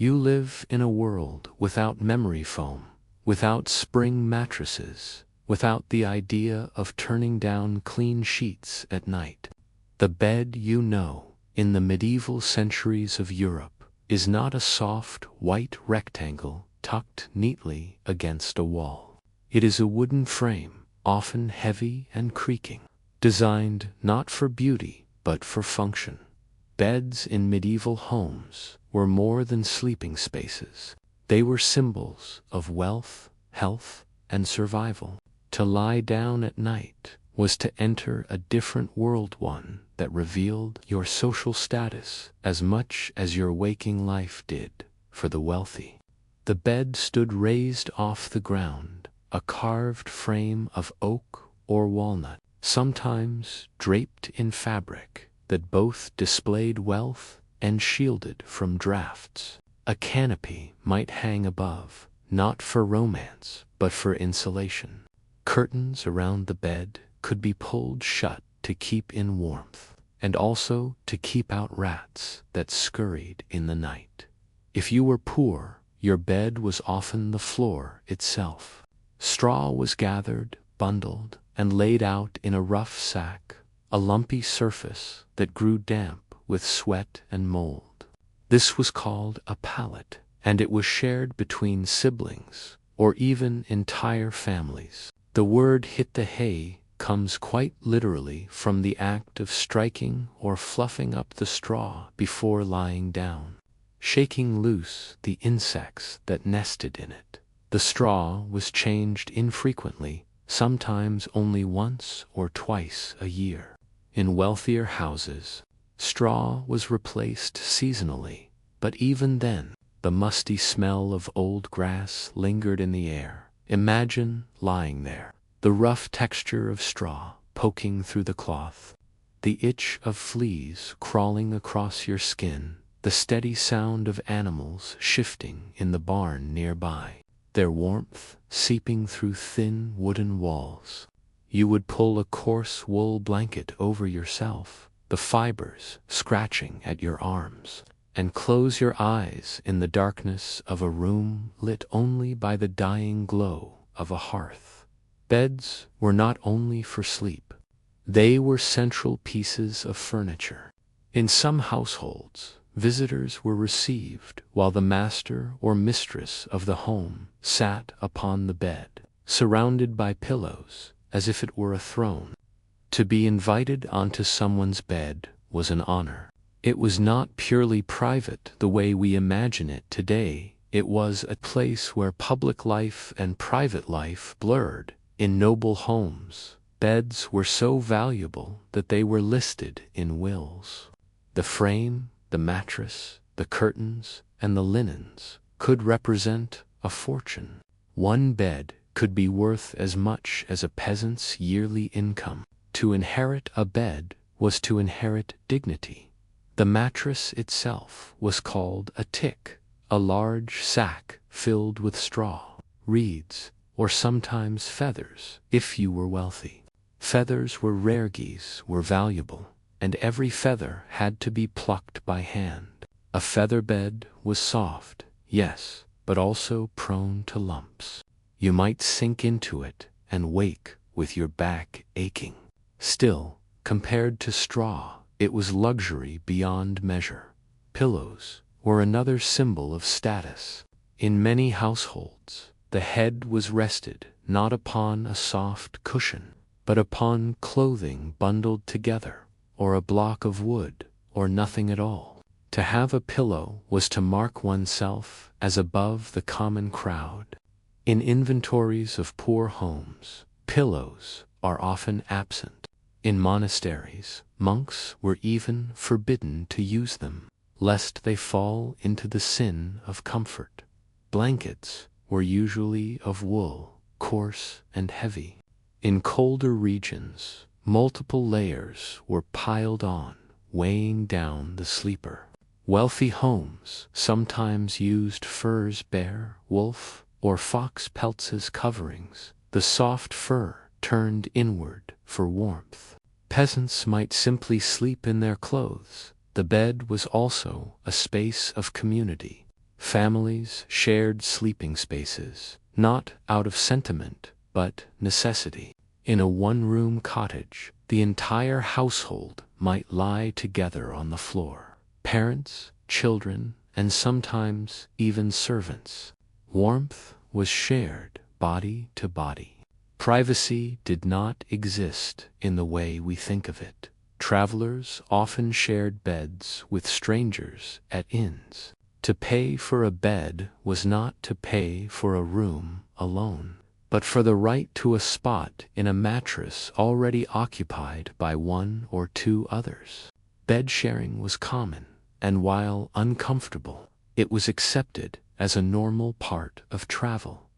You live in a world without memory foam, without spring mattresses, without the idea of turning down clean sheets at night. The bed you know, in the medieval centuries of Europe, is not a soft, white rectangle tucked neatly against a wall. It is a wooden frame, often heavy and creaking, designed not for beauty but for function. Beds in medieval homes were more than sleeping spaces. They were symbols of wealth, health, and survival. To lie down at night was to enter a different world, one that revealed your social status as much as your waking life did for the wealthy. The bed stood raised off the ground, a carved frame of oak or walnut, sometimes draped in fabric that both displayed wealth and shielded from drafts. A canopy might hang above, not for romance, but for insulation. Curtains around the bed could be pulled shut to keep in warmth, and also to keep out rats that scurried in the night. If you were poor, your bed was often the floor itself. Straw was gathered, bundled, and laid out in a rough sack, a lumpy surface that grew damp with sweat and mold. This was called a pallet, and it was shared between siblings, or even entire families. The word hit the hay comes quite literally from the act of striking or fluffing up the straw before lying down, shaking loose the insects that nested in it. The straw was changed infrequently, sometimes only once or twice a year. In wealthier houses, straw was replaced seasonally, but even then, the musty smell of old grass lingered in the air. Imagine lying there, the rough texture of straw poking through the cloth, the itch of fleas crawling across your skin, the steady sound of animals shifting in the barn nearby, their warmth seeping through thin wooden walls. You would pull a coarse wool blanket over yourself, the fibers scratching at your arms, and close your eyes in the darkness of a room lit only by the dying glow of a hearth. Beds were not only for sleep. They were central pieces of furniture. In some households, visitors were received while the master or mistress of the home sat upon the bed, surrounded by pillows, as if it were a throne. To be invited onto someone's bed was an honor. It was not purely private the way we imagine it today. It was a place where public life and private life blurred. In noble homes, beds were so valuable that they were listed in wills. The frame, the mattress, the curtains, and the linens could represent a fortune. One bed could be worth as much as a peasant's yearly income. To inherit a bed was to inherit dignity. The mattress itself was called a tick, a large sack filled with straw, reeds, or sometimes feathers, if you were wealthy. Feathers were rare, geese were valuable, and every feather had to be plucked by hand. A feather bed was soft, yes, but also prone to lumps. You might sink into it and wake with your back aching. Still, compared to straw, it was luxury beyond measure. Pillows were another symbol of status. In many households, the head was rested not upon a soft cushion, but upon clothing bundled together, or a block of wood, or nothing at all. To have a pillow was to mark oneself as above the common crowd. In inventories of poor homes, pillows are often absent. In monasteries, monks were even forbidden to use them, lest they fall into the sin of comfort. Blankets were usually of wool, coarse and heavy. In colder regions, multiple layers were piled on, weighing down the sleeper. Wealthy homes sometimes used furs, bear, wolf, or fox pelts as coverings, the soft fur turned inward for warmth. Peasants might simply sleep in their clothes. The bed was also a space of community. Families shared sleeping spaces, not out of sentiment, but necessity. In a one-room cottage, the entire household might lie together on the floor. Parents, children, and sometimes even servants. Warmth was shared body to body. Privacy did not exist in the way we think of it. Travelers often shared beds with strangers at inns. To pay for a bed was not to pay for a room alone, but for the right to a spot in a mattress already occupied by one or two others. Bed sharing was common, and while uncomfortable, it was accepted as a normal part of travel.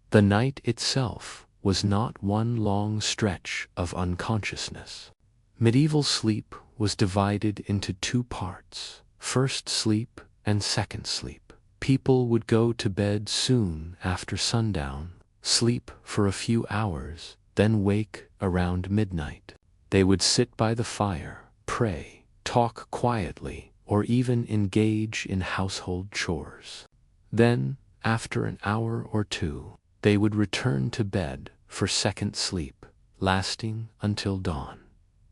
The night itself was not one long stretch of unconsciousness. Medieval sleep was divided into two parts: first sleep and second sleep. People would go to bed soon after sundown, sleep for a few hours, then wake around midnight. They would sit by the fire, pray, talk quietly, or even engage in household chores. Then, after an hour or two, they would return to bed for second sleep, lasting until dawn.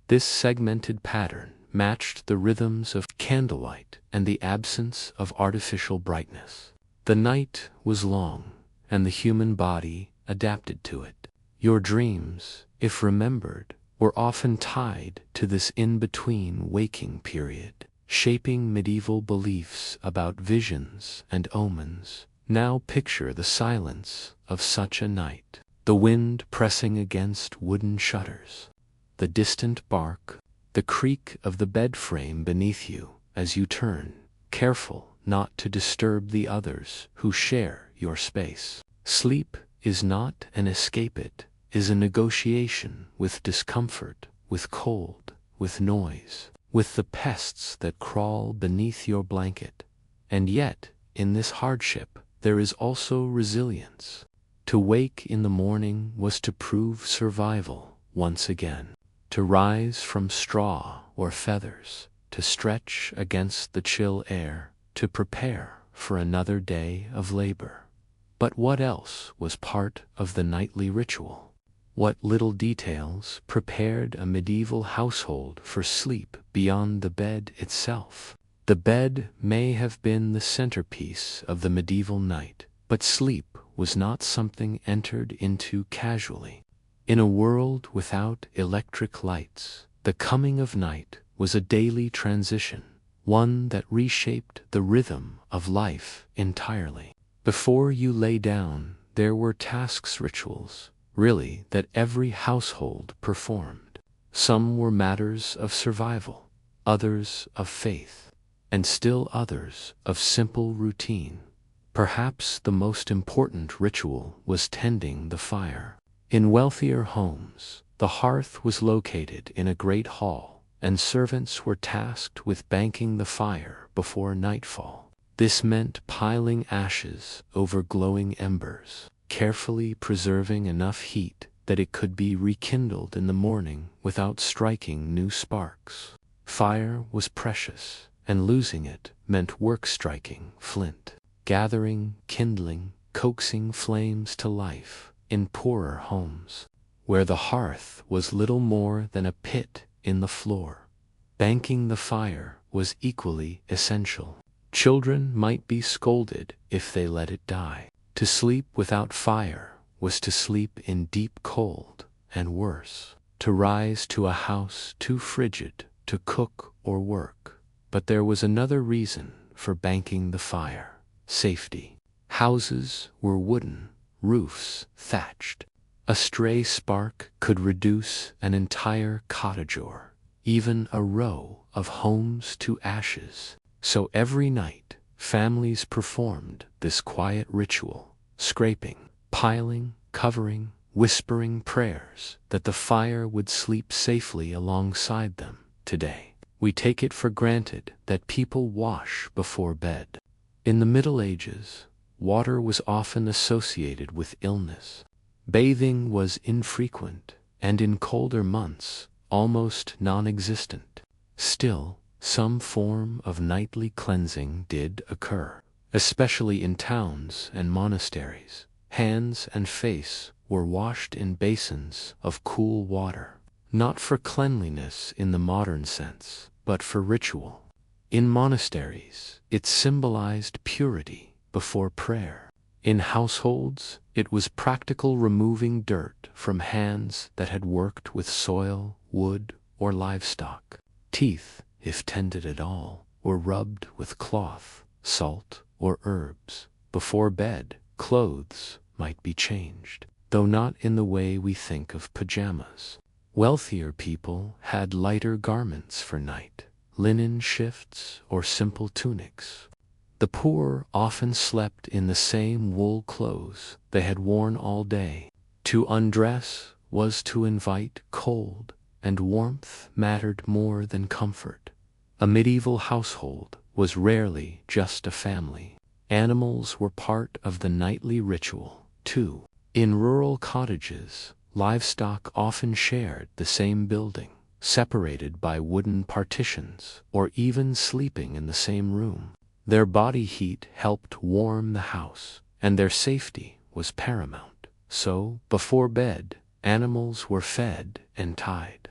This segmented pattern matched the rhythms of candlelight and the absence of artificial brightness. The night was long, and the human body adapted to it. Your dreams, if remembered, were often tied to this in-between waking period, shaping medieval beliefs about visions and omens. Now picture the silence of such a night. The wind pressing against wooden shutters, the distant bark, the creak of the bed frame beneath you as you turn, careful not to disturb the others who share your space. Sleep is not an escape, it is a negotiation with discomfort, with cold, with noise, with the pests that crawl beneath your blanket. And yet, in this hardship, there is also resilience. To wake in the morning was to prove survival once again. To rise from straw or feathers, to stretch against the chill air, to prepare for another day of labor. But what else was part of the nightly ritual? What little details prepared a medieval household for sleep beyond the bed itself? The bed may have been the centerpiece of the medieval night, but sleep was not something entered into casually. In a world without electric lights, the coming of night was a daily transition, one that reshaped the rhythm of life entirely. Before you lay down, there were rituals, really, that every household performed. Some were matters of survival, others of faith, and still others of simple routine. Perhaps the most important ritual was tending the fire. In wealthier homes, the hearth was located in a great hall, and servants were tasked with banking the fire before nightfall. This meant piling ashes over glowing embers, carefully preserving enough heat that it could be rekindled in the morning without striking new sparks. Fire was precious, and losing it meant work striking flint, gathering, kindling, coaxing flames to life. In poorer homes, where the hearth was little more than a pit in the floor, banking the fire was equally essential. Children might be scolded if they let it die. To sleep without fire was to sleep in deep cold, and worse, to rise to a house too frigid to cook or work. But there was another reason for banking the fire: safety. Houses were wooden, roofs thatched. A stray spark could reduce an entire cottage or even a row of homes to ashes. So every night, families performed this quiet ritual, scraping, piling, covering, whispering prayers that the fire would sleep safely alongside them. Today, we take it for granted that people wash before bed. In the Middle Ages, water was often associated with illness. Bathing was infrequent, and in colder months, almost non-existent. Still, some form of nightly cleansing did occur. Especially in towns and monasteries, hands and face were washed in basins of cool water, not for cleanliness in the modern sense, but for ritual. In monasteries, it symbolized purity before prayer. In households, it was practical removing dirt from hands that had worked with soil, wood, or livestock. Teeth, if tended at all, were rubbed with cloth, salt, or herbs. Before bed, clothes might be changed, though not in the way we think of pajamas. Wealthier people had lighter garments for night, linen shifts or simple tunics. The poor often slept in the same wool clothes they had worn all day. To undress was to invite cold, and warmth mattered more than comfort. A medieval household was rarely just a family. Animals were part of the nightly ritual, too. In rural cottages, livestock often shared the same building, separated by wooden partitions, or even sleeping in the same room. Their body heat helped warm the house, and their safety was paramount. So, before bed, animals were fed and tied.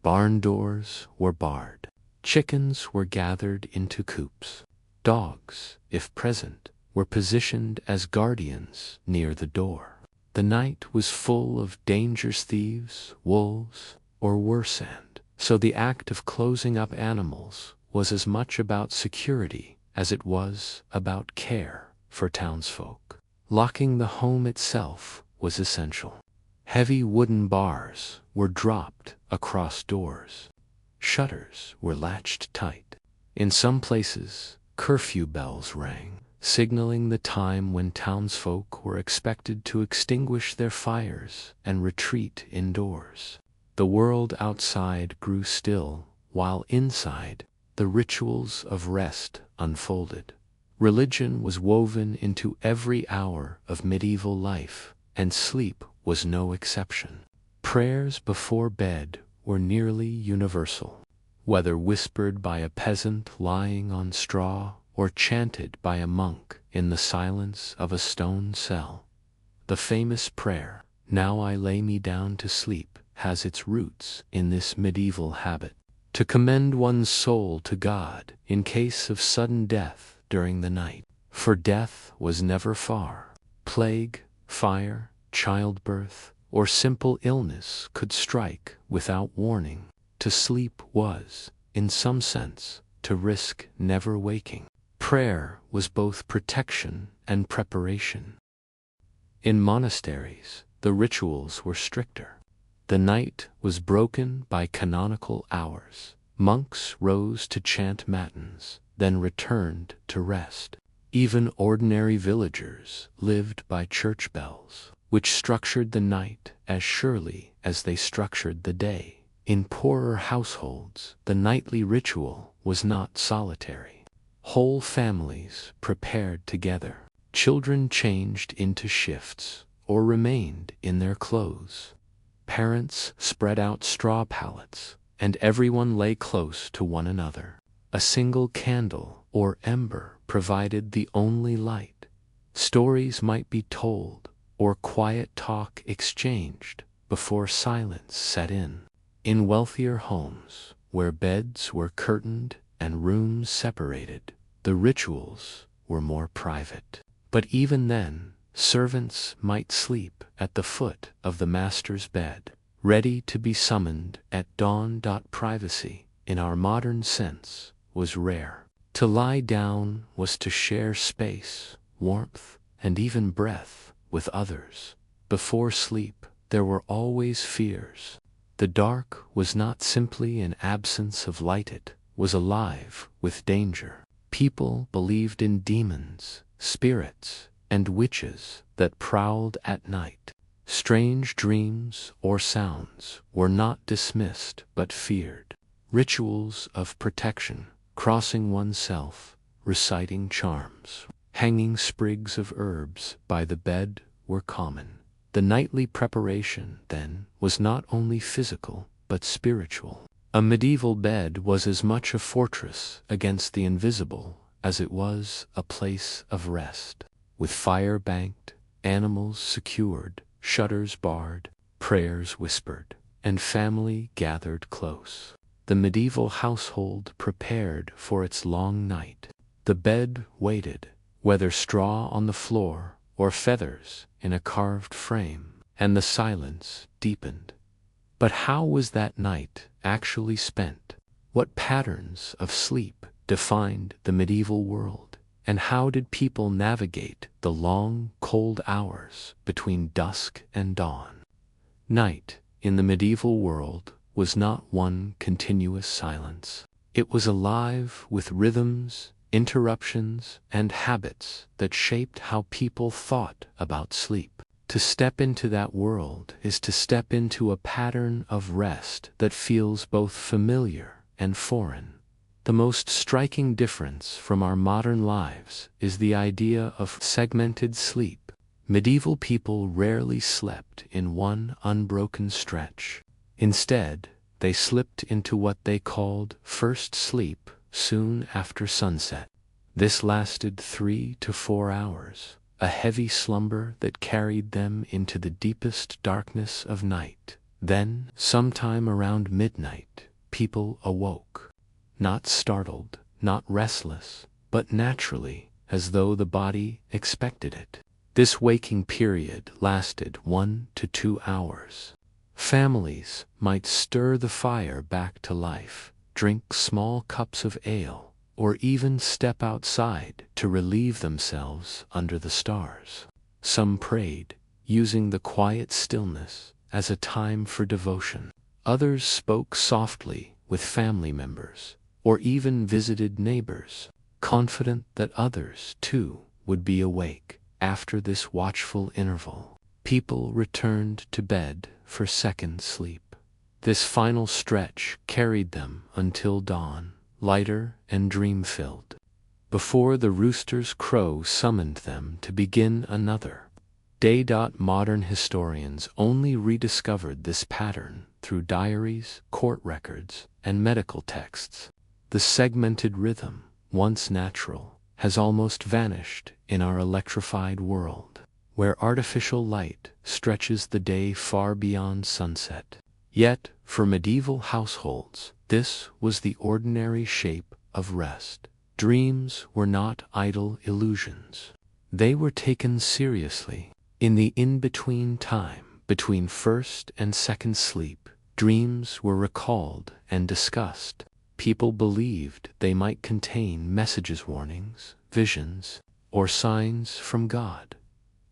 Barn doors were barred. Chickens were gathered into coops. Dogs, if present, were positioned as guardians near the door. The night was full of dangerous thieves, wolves, or worse, and so the act of closing up animals was as much about security as it was about care for townsfolk. Locking the home itself was essential. Heavy wooden bars were dropped across doors. Shutters were latched tight. In some places, curfew bells rang, signaling the time when townsfolk were expected to extinguish their fires and retreat indoors. The world outside grew still, while inside, the rituals of rest unfolded. Religion was woven into every hour of medieval life, and sleep was no exception. Prayers before bed were nearly universal. Whether whispered by a peasant lying on straw or chanted by a monk in the silence of a stone cell, the famous prayer, "Now I lay me down to sleep," has its roots in this medieval habit. To commend one's soul to God in case of sudden death during the night. For death was never far. Plague, fire, childbirth, or simple illness could strike without warning. To sleep was, in some sense, to risk never waking. Prayer was both protection and preparation. In monasteries, the rituals were stricter. The night was broken by canonical hours. Monks rose to chant matins, then returned to rest. Even ordinary villagers lived by church bells, which structured the night as surely as they structured the day. In poorer households, the nightly ritual was not solitary. Whole families prepared together. Children changed into shifts or remained in their clothes. Parents spread out straw pallets, and everyone lay close to one another. A single candle or ember provided the only light. Stories might be told, or quiet talk exchanged, before silence set in. In wealthier homes, where beds were curtained and rooms separated, the rituals were more private. But even then, servants might sleep at the foot of the master's bed, ready to be summoned at dawn. Privacy, in our modern sense, was rare. To lie down was to share space, warmth, and even breath with others. Before sleep, there were always fears. The dark was not simply an absence of light, it was alive with danger. People believed in demons, spirits, and witches that prowled at night. Strange dreams or sounds were not dismissed but feared. Rituals of protection, crossing oneself, reciting charms, hanging sprigs of herbs by the bed were common. The nightly preparation, then, was not only physical but spiritual. A medieval bed was as much a fortress against the invisible as it was a place of rest. With fire banked, animals secured, shutters barred, prayers whispered, and family gathered close. The medieval household prepared for its long night. The bed waited, whether straw on the floor or feathers in a carved frame, and the silence deepened. But how was that night actually spent? What patterns of sleep defined the medieval world? And how did people navigate the long, cold hours between dusk and dawn? Night, in the medieval world, was not one continuous silence. It was alive with rhythms, interruptions, and habits that shaped how people thought about sleep. To step into that world is to step into a pattern of rest that feels both familiar and foreign. The most striking difference from our modern lives is the idea of segmented sleep. Medieval people rarely slept in one unbroken stretch. Instead, they slipped into what they called first sleep soon after sunset. This lasted 3 to 4 hours, a heavy slumber that carried them into the deepest darkness of night. Then, sometime around midnight, people awoke. Not startled, not restless, but naturally, as though the body expected it. This waking period lasted 1 to 2 hours. Families might stir the fire back to life, drink small cups of ale, or even step outside to relieve themselves under the stars. Some prayed, using the quiet stillness as a time for devotion. Others spoke softly with family members, or even visited neighbors, confident that others, too, would be awake. After this watchful interval, people returned to bed for second sleep. This final stretch carried them until dawn, lighter and dream-filled, before the rooster's crow summoned them to begin another day. Modern historians only rediscovered this pattern through diaries, court records, and medical texts. The segmented rhythm, once natural, has almost vanished in our electrified world, where artificial light stretches the day far beyond sunset. Yet, for medieval households, this was the ordinary shape of rest. Dreams were not idle illusions. They were taken seriously. In the in-between time, between first and second sleep, dreams were recalled and discussed. People believed they might contain messages, warnings, visions, or signs from God.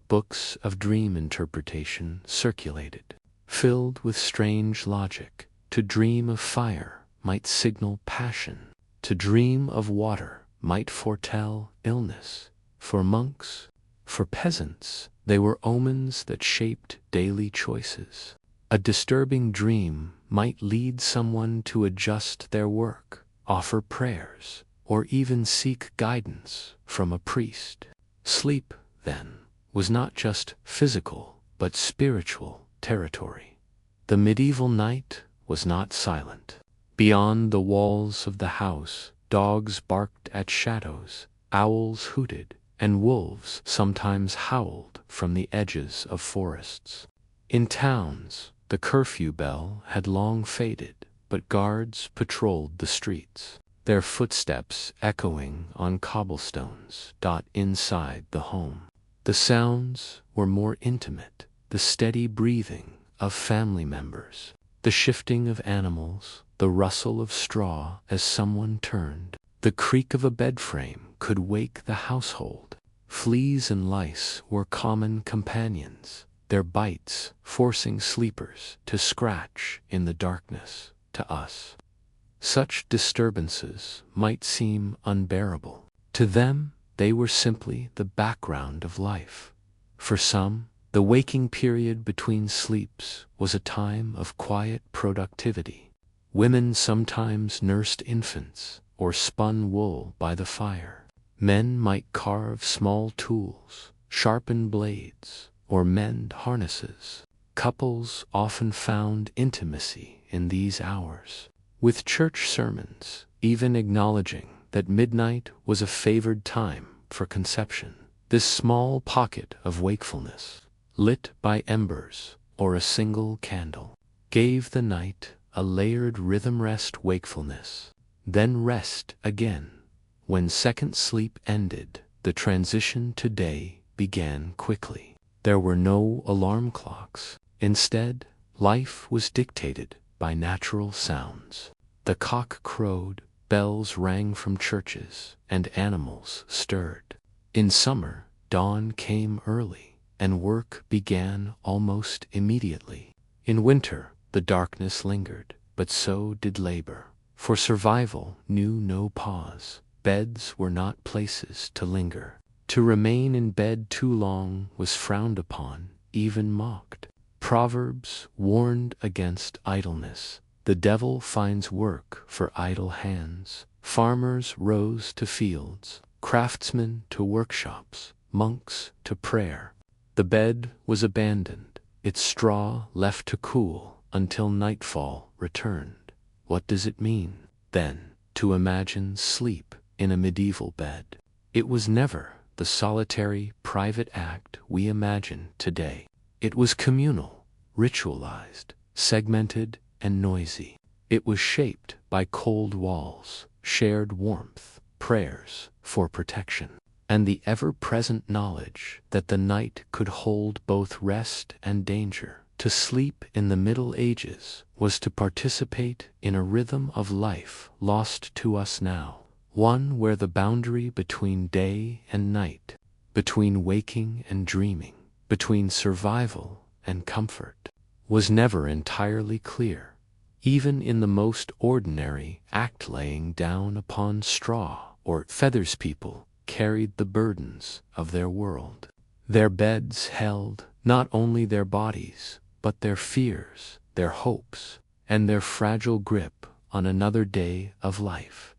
Books of dream interpretation circulated, filled with strange logic. To dream of fire might signal passion. To dream of water might foretell illness. For monks, for peasants, they were omens that shaped daily choices. A disturbing dream might lead someone to adjust their work, offer prayers, or even seek guidance from a priest. Sleep, then, was not just physical, but spiritual territory. The medieval night was not silent. Beyond the walls of the house, dogs barked at shadows, owls hooted, and wolves sometimes howled from the edges of forests. In towns, the curfew bell had long faded, but guards patrolled the streets, their footsteps echoing on cobblestones. Inside the home, the sounds were more intimate, the steady breathing of family members, the shifting of animals, the rustle of straw as someone turned. The creak of a bed frame could wake the household. Fleas and lice were common companions, their bites forcing sleepers to scratch in the darkness. To us, such disturbances might seem unbearable. To them, they were simply the background of life. For some, the waking period between sleeps was a time of quiet productivity. Women sometimes nursed infants or spun wool by the fire. Men might carve small tools, sharpen blades, or mend harnesses. Couples often found intimacy in these hours, with church sermons even acknowledging that midnight was a favored time for conception. This small pocket of wakefulness, lit by embers or a single candle, gave the night a layered rhythm. Rest, wakefulness, then rest again. When second sleep ended, the transition to day began quickly. There were no alarm clocks. Instead, life was dictated by natural sounds. The cock crowed, bells rang from churches, and animals stirred. In summer, dawn came early, and work began almost immediately. In winter, the darkness lingered, but so did labor, for survival knew no pause. Beds were not places to linger. To remain in bed too long was frowned upon, even mocked. Proverbs warned against idleness. The devil finds work for idle hands. Farmers rose to fields, craftsmen to workshops, monks to prayer. The bed was abandoned, its straw left to cool until nightfall returned. What does it mean, then, to imagine sleep in a medieval bed? It was never the solitary, private act we imagine today. It was communal, ritualized, segmented, and noisy. It was shaped by cold walls, shared warmth, prayers for protection, and the ever-present knowledge that the night could hold both rest and danger. To sleep in the Middle Ages was to participate in a rhythm of life lost to us now, one where the boundary between day and night, between waking and dreaming, between survival and comfort, was never entirely clear. Even in the most ordinary act, laying down upon straw or feathers, people carried the burdens of their world. Their beds held not only their bodies, but their fears, their hopes, and their fragile grip on another day of life.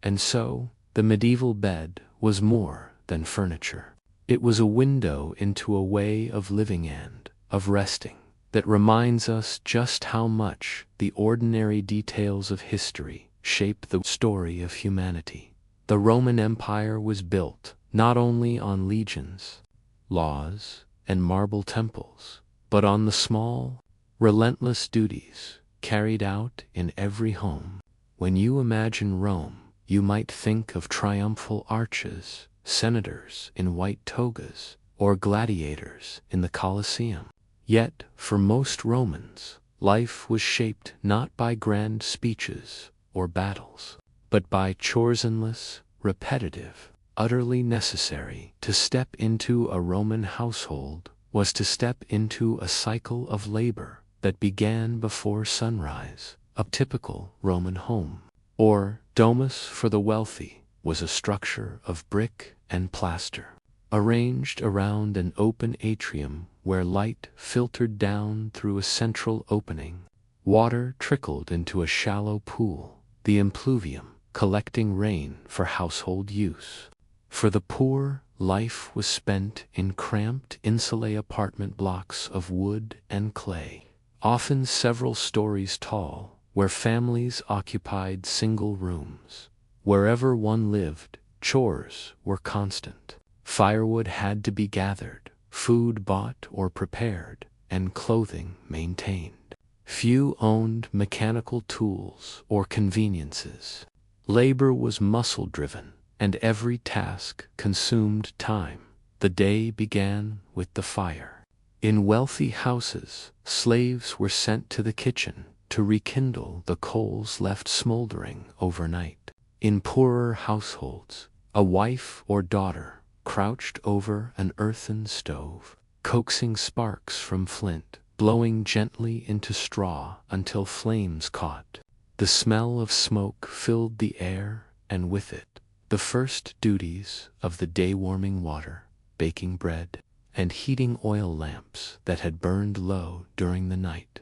And so, the medieval bed was more than furniture. It was a window into a way of living and of resting that reminds us just how much the ordinary details of history shape the story of humanity. The Roman Empire was built not only on legions, laws, and marble temples, but on the small, relentless duties carried out in every home. When you imagine Rome, you might think of triumphal arches, senators in white togas, or gladiators in the Colosseum. Yet, for most Romans, life was shaped not by grand speeches or battles, but by chores, endless, repetitive, utterly necessary. To step into a Roman household was to step into a cycle of labor that began before sunrise. A typical Roman home, or domus for the wealthy, was a structure of brick and plaster, arranged around an open atrium where light filtered down through a central opening. Water trickled into a shallow pool, the impluvium, collecting rain for household use. For the poor, life was spent in cramped insulae apartment blocks of wood and clay, often several stories tall, where families occupied single rooms. Wherever one lived, chores were constant. Firewood had to be gathered, food bought or prepared, and clothing maintained. Few owned mechanical tools or conveniences. Labor was muscle-driven, and every task consumed time. The day began with the fire. In wealthy houses, slaves were sent to the kitchen to rekindle the coals left smoldering overnight. In poorer households, a wife or daughter crouched over an earthen stove, coaxing sparks from flint, blowing gently into straw until flames caught. The smell of smoke filled the air, and with it, the first duties of the day: warming water, baking bread, and heating oil lamps that had burned low during the night.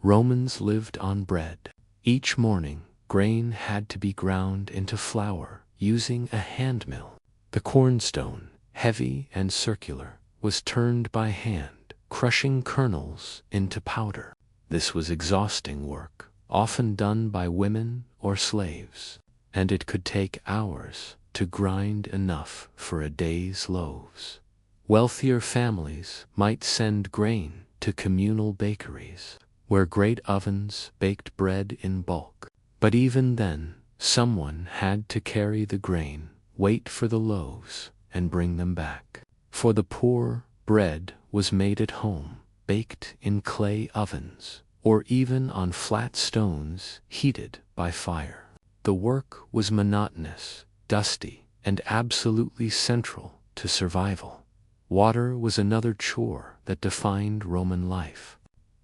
Romans lived on bread. Each morning, grain had to be ground into flour using a hand mill. The cornstone, heavy and circular, was turned by hand, crushing kernels into powder. This was exhausting work, often done by women or slaves. and it could take hours to grind enough for a day's loaves. Wealthier families might send grain to communal bakeries, where great ovens baked bread in bulk. But even then, someone had to carry the grain, wait for the loaves, and bring them back. For the poor, bread was made at home, baked in clay ovens, or even on flat stones heated by fire. The work was monotonous, dusty, and absolutely central to survival. Water was another chore that defined Roman life.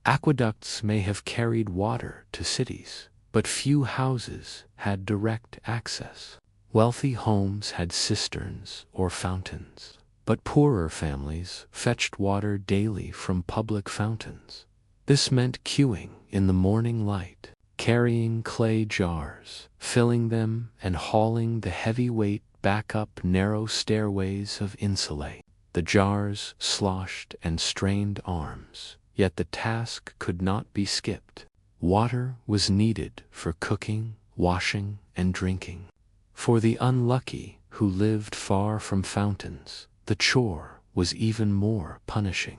Aqueducts may have carried water to cities, but few houses had direct access. Wealthy homes had cisterns or fountains, but poorer families fetched water daily from public fountains. This meant queuing in the morning light, carrying clay jars, filling them, and hauling the heavy weight back up narrow stairways of insulae. The jars sloshed and strained arms, yet the task could not be skipped. Water was needed for cooking, washing, and drinking. For the unlucky who lived far from fountains, the chore was even more punishing.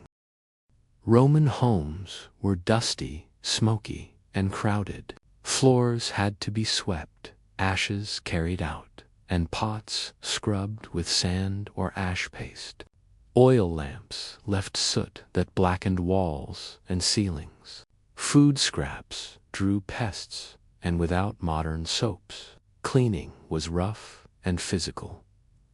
Roman homes were dusty, smoky, and crowded. Floors had to be swept, ashes carried out, and pots scrubbed with sand or ash paste. Oil lamps left soot that blackened walls and ceilings. Food scraps drew pests, and without modern soaps, cleaning was rough and physical.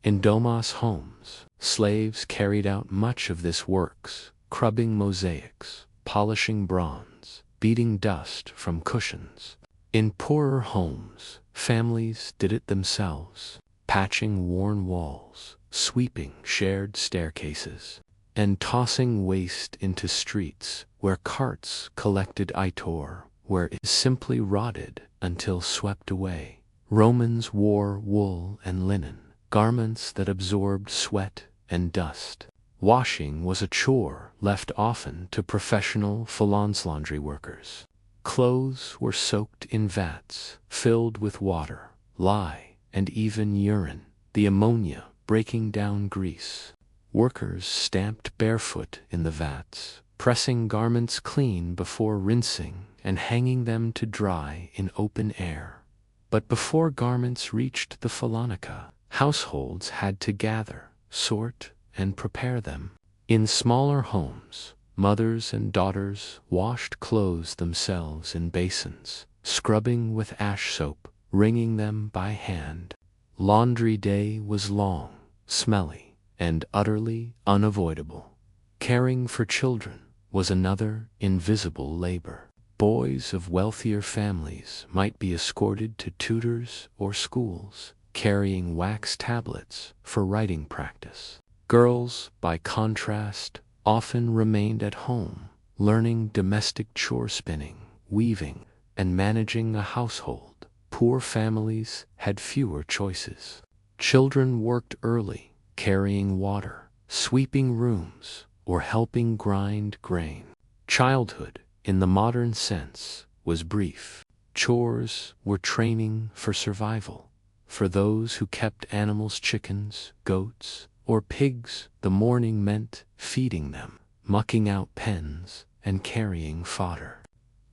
In Domas homes, slaves carried out much of this work, crubbing mosaics, polishing bronze, beating dust from cushions. In poorer homes, families did it themselves, patching worn walls, sweeping shared staircases, and tossing waste into streets where carts collected ichor, where it simply rotted until swept away. Romans wore wool and linen, garments that absorbed sweat and dust. Washing was a chore left often to professional laundry workers. Clothes were soaked in vats filled with water, lye, and even urine, the ammonia breaking down grease. Workers stamped barefoot in the vats, pressing garments clean before rinsing and hanging them to dry in open air. But before garments reached the Phalanca, households had to gather, sort, and prepare them. In smaller homes, mothers and daughters washed clothes themselves in basins, scrubbing with ash soap, wringing them by hand. Laundry day was long, smelly, and utterly unavoidable. Caring for children was another invisible labor. Boys of wealthier families might be escorted to tutors or schools, carrying wax tablets for writing practice. Girls, by contrast, often remained at home, learning domestic chore spinning, weaving, and managing a household. Poor families had fewer choices. Children worked early, carrying water, sweeping rooms, or helping grind grain. Childhood, in the modern sense, was brief. Chores were training for survival. For those who kept animals, chickens, goats, or pigs, the morning meant feeding them, mucking out pens, and carrying fodder.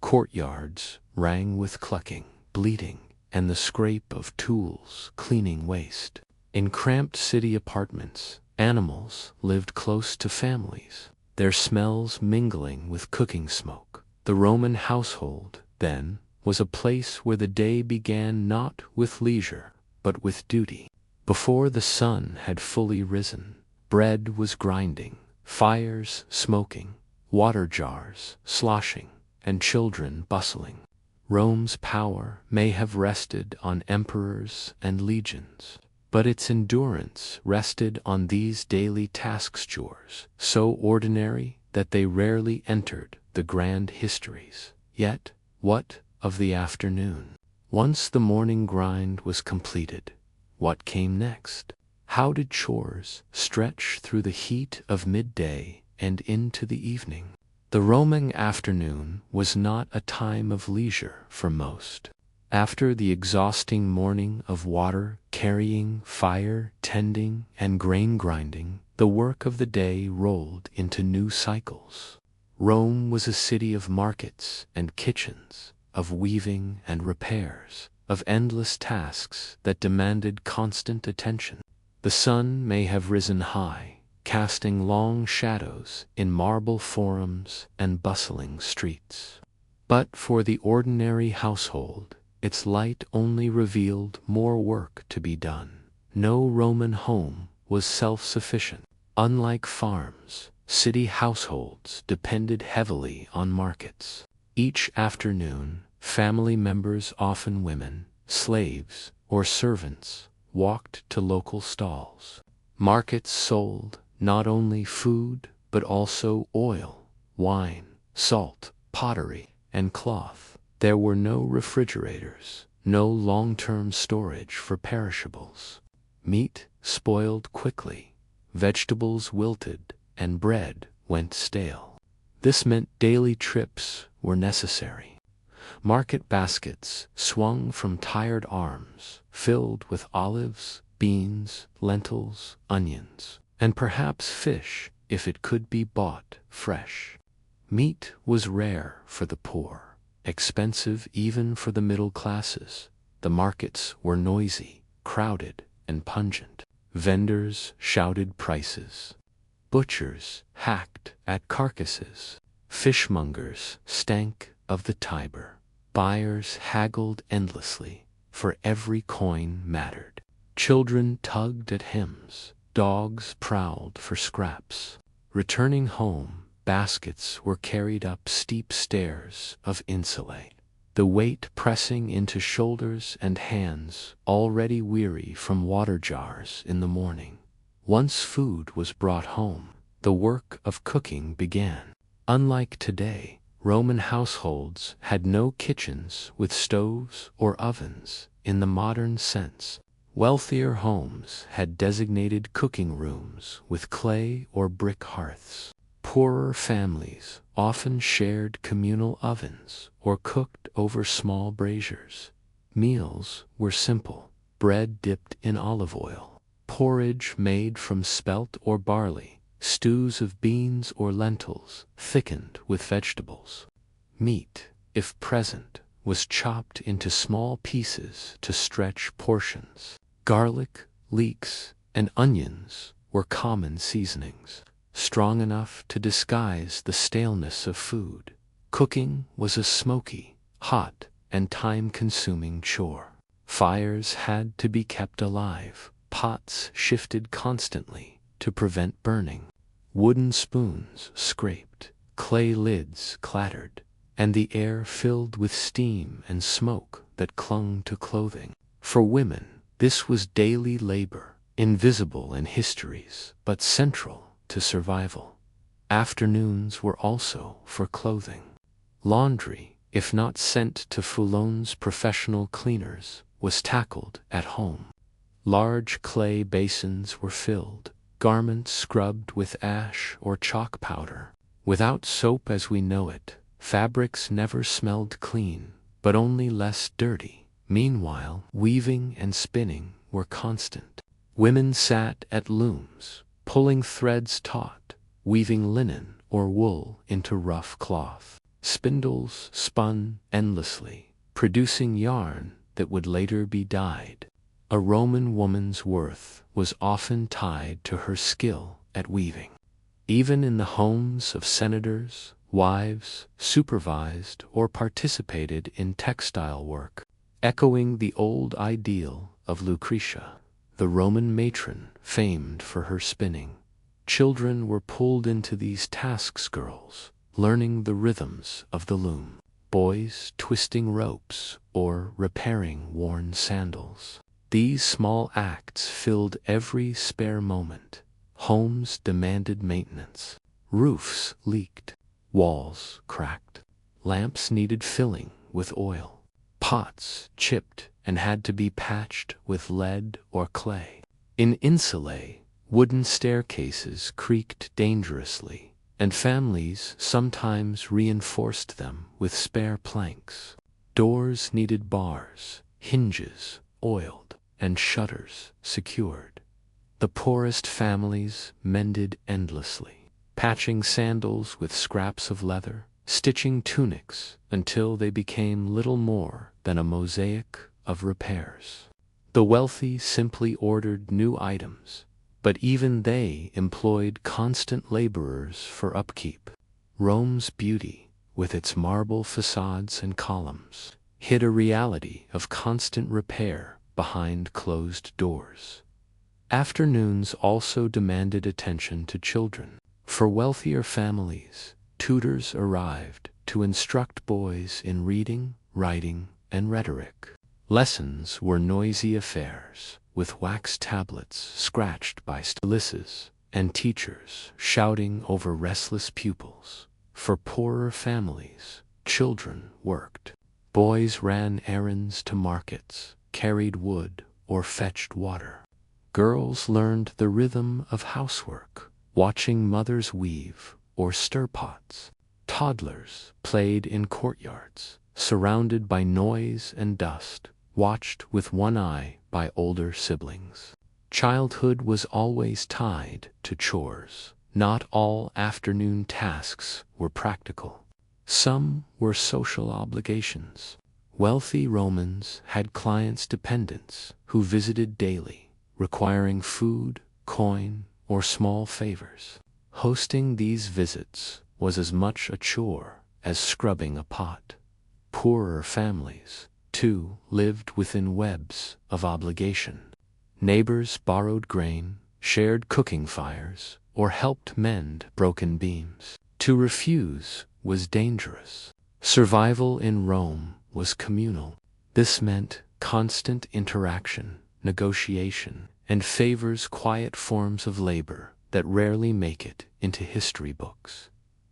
Courtyards rang with clucking, bleating, and the scrape of tools cleaning waste. In cramped city apartments, animals lived close to families, their smells mingling with cooking smoke. The Roman household, then, was a place where the day began not with leisure, but with duty. Before the sun had fully risen, bread was grinding, fires smoking, water jars sloshing, and children bustling. Rome's power may have rested on emperors and legions, but its endurance rested on these daily task chores, so ordinary that they rarely entered the grand histories. Yet, what of the afternoon? Once the morning grind was completed, what came next? How did chores stretch through the heat of midday and into the evening? The Roman afternoon was not a time of leisure for most. After the exhausting morning of water carrying, fire tending, and grain grinding, the work of the day rolled into new cycles. Rome was a city of markets and kitchens, of weaving and repairs, of endless tasks that demanded constant attention. The sun may have risen high, casting long shadows in marble forums and bustling streets. But for the ordinary household, its light only revealed more work to be done. No Roman home was self-sufficient. Unlike farms, city households depended heavily on markets. Each afternoon, family members, often women, slaves, or servants, walked to local stalls. Markets sold not only food, but also oil, wine, salt, pottery, and cloth. There were no refrigerators, no long-term storage for perishables. Meat spoiled quickly, vegetables wilted, and bread went stale. This meant daily trips were necessary. Market baskets swung from tired arms, filled with olives, beans, lentils, onions, and perhaps fish if it could be bought fresh. Meat was rare for the poor, expensive even for the middle classes. The markets were noisy, crowded, and pungent. Vendors shouted prices. Butchers hacked at carcasses. Fishmongers stank of the Tiber. Buyers haggled endlessly, for every coin mattered. Children tugged at hems. Dogs prowled for scraps. Returning home, baskets were carried up steep stairs of insulate, the weight pressing into shoulders and hands already weary from water jars in the morning. Once food was brought home, the work of cooking began. Unlike today, Roman households had no kitchens with stoves or ovens in the modern sense. Wealthier homes had designated cooking rooms with clay or brick hearths. Poorer families often shared communal ovens or cooked over small braziers. Meals were simple: bread dipped in olive oil, porridge made from spelt or barley, stews of beans or lentils thickened with vegetables. Meat, if present, was chopped into small pieces to stretch portions. Garlic, leeks, and onions were common seasonings, strong enough to disguise the staleness of food. Cooking was a smoky, hot, and time-consuming chore. Fires had to be kept alive. Pots shifted constantly to prevent burning. Wooden spoons scraped, clay lids clattered, and the air filled with steam and smoke that clung to clothing. For women, this was daily labor, invisible in histories, but central to survival. Afternoons were also for clothing. Laundry, if not sent to Foulon's professional cleaners, was tackled at home. Large clay basins were filled, garments scrubbed with ash or chalk powder. Without soap as we know it, fabrics never smelled clean, but only less dirty. Meanwhile, weaving and spinning were constant. Women sat at looms, pulling threads taut, weaving linen or wool into rough cloth. Spindles spun endlessly, producing yarn that would later be dyed. A Roman woman's worth was often tied to her skill at weaving. Even in the homes of senators, wives supervised or participated in textile work, echoing the old ideal of Lucretia, the Roman matron famed for her spinning. Children were pulled into these tasks, girls learning the rhythms of the loom, boys twisting ropes or repairing worn sandals. These small acts filled every spare moment. Homes demanded maintenance. Roofs leaked, walls cracked, lamps needed filling with oil, pots chipped and had to be patched with lead or clay. In insulae, wooden staircases creaked dangerously, and families sometimes reinforced them with spare planks. Doors needed bars, hinges oiled, and shutters secured. The poorest families mended endlessly, patching sandals with scraps of leather, stitching tunics until they became little more than a mosaic of repairs. The wealthy simply ordered new items, but even they employed constant laborers for upkeep. Rome's beauty, with its marble facades and columns, hid a reality of constant repair behind closed doors. Afternoons also demanded attention to children. For wealthier families, tutors arrived to instruct boys in reading, writing, and rhetoric. Lessons were noisy affairs, with wax tablets scratched by styluses, and teachers shouting over restless pupils. For poorer families, children worked. Boys ran errands to markets, carried wood, or fetched water. Girls learned the rhythm of housework, watching mothers weave or stir pots. Toddlers played in courtyards, surrounded by noise and dust, watched with one eye by older siblings. Childhood was always tied to chores. Not all afternoon tasks were practical. Some were social obligations. Wealthy Romans had clients dependents who visited daily, requiring food, coin, or small favors. Hosting these visits was as much a chore as scrubbing a pot. Poorer families, too, lived within webs of obligation. Neighbors borrowed grain, shared cooking fires, or helped mend broken beams. To refuse was dangerous. Survival in Rome was communal. This meant constant interaction, negotiation, and favors quiet forms of labor that rarely make it into history books.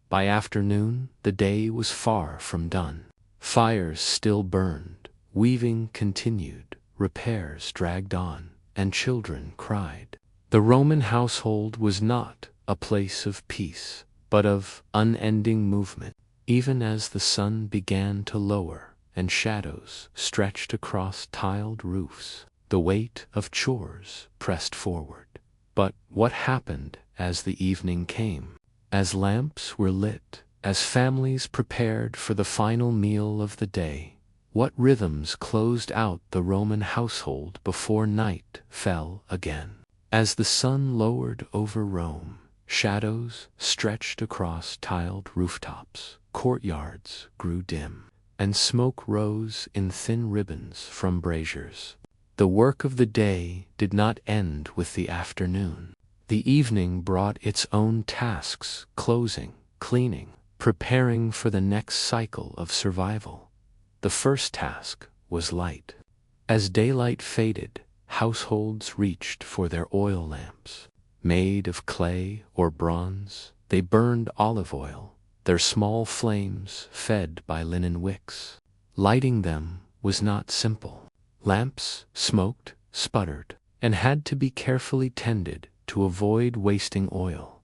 By afternoon, the day was far from done. Fires still burned, weaving continued, repairs dragged on, and children cried. The Roman household was not a place of peace, but of unending movement. Even as the sun began to lower and shadows stretched across tiled roofs, the weight of chores pressed forward. But what happened as the evening came? As lamps were lit, as families prepared for the final meal of the day, what rhythms closed out the Roman household before night fell again? As the sun lowered over Rome, shadows stretched across tiled rooftops, courtyards grew dim, and smoke rose in thin ribbons from braziers. The work of the day did not end with the afternoon. The evening brought its own tasks: closing, cleaning, preparing for the next cycle of survival. The first task was light. As daylight faded, households reached for their oil lamps. Made of clay or bronze, they burned olive oil, their small flames fed by linen wicks. Lighting them was not simple. Lamps smoked, sputtered, and had to be carefully tended to avoid wasting oil.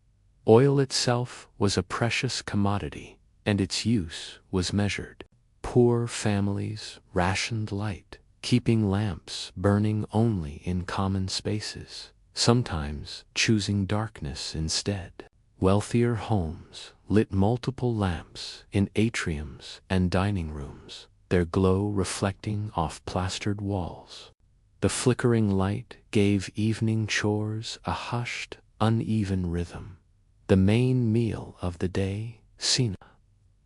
Oil itself was a precious commodity, and its use was measured. Poor families rationed light, keeping lamps burning only in common spaces, sometimes choosing darkness instead. Wealthier homes lit multiple lamps in atriums and dining rooms, their glow reflecting off plastered walls. The flickering light gave evening chores a hushed, uneven rhythm. The main meal of the day, cena,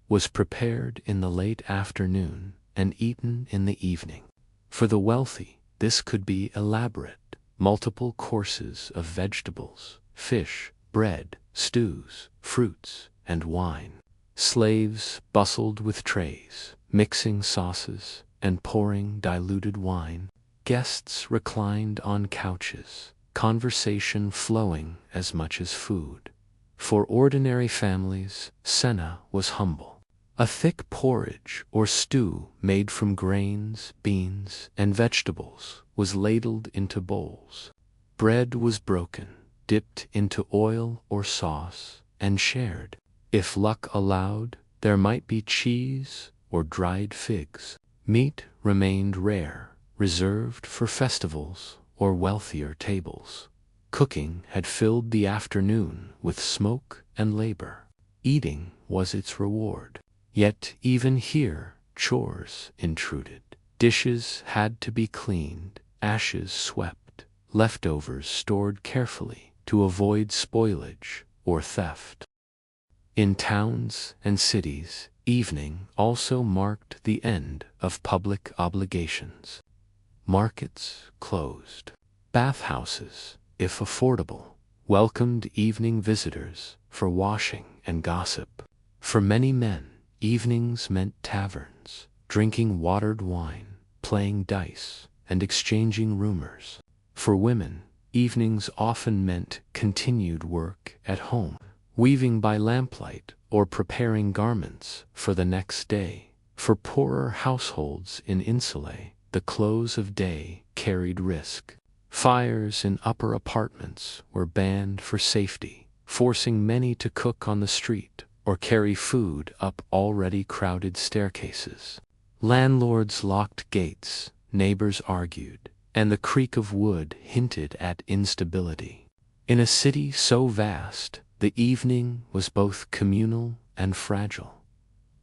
was prepared in the late afternoon and eaten in the evening. For the wealthy, this could be elaborate, multiple courses of vegetables, fish, bread, stews, fruits, and wine. Slaves bustled with trays, mixing sauces and pouring diluted wine. Guests reclined on couches, conversation flowing as much as food. For ordinary families, cena was humble. A thick porridge or stew made from grains, beans, and vegetables was ladled into bowls. Bread was broken, dipped into oil or sauce, and shared. If luck allowed, there might be cheese or dried figs. Meat remained rare, reserved for festivals or wealthier tables. Cooking had filled the afternoon with smoke and labor. Eating was its reward. Yet even here chores intruded. Dishes had to be cleaned, ashes swept, leftovers stored carefully to avoid spoilage or theft. In towns and cities, evening also marked the end of public obligations. Markets closed. Bathhouses, if affordable, welcomed evening visitors for washing and gossip. For many men, evenings meant taverns, drinking watered wine, playing dice, and exchanging rumors. For women, evenings often meant continued work at home, weaving by lamplight or preparing garments for the next day. For poorer households in insulae, the close of day carried risk. Fires in upper apartments were banned for safety, forcing many to cook on the street or carry food up already crowded staircases. Landlords locked gates, neighbors argued, and the creak of wood hinted at instability. In a city so vast, the evening was both communal and fragile.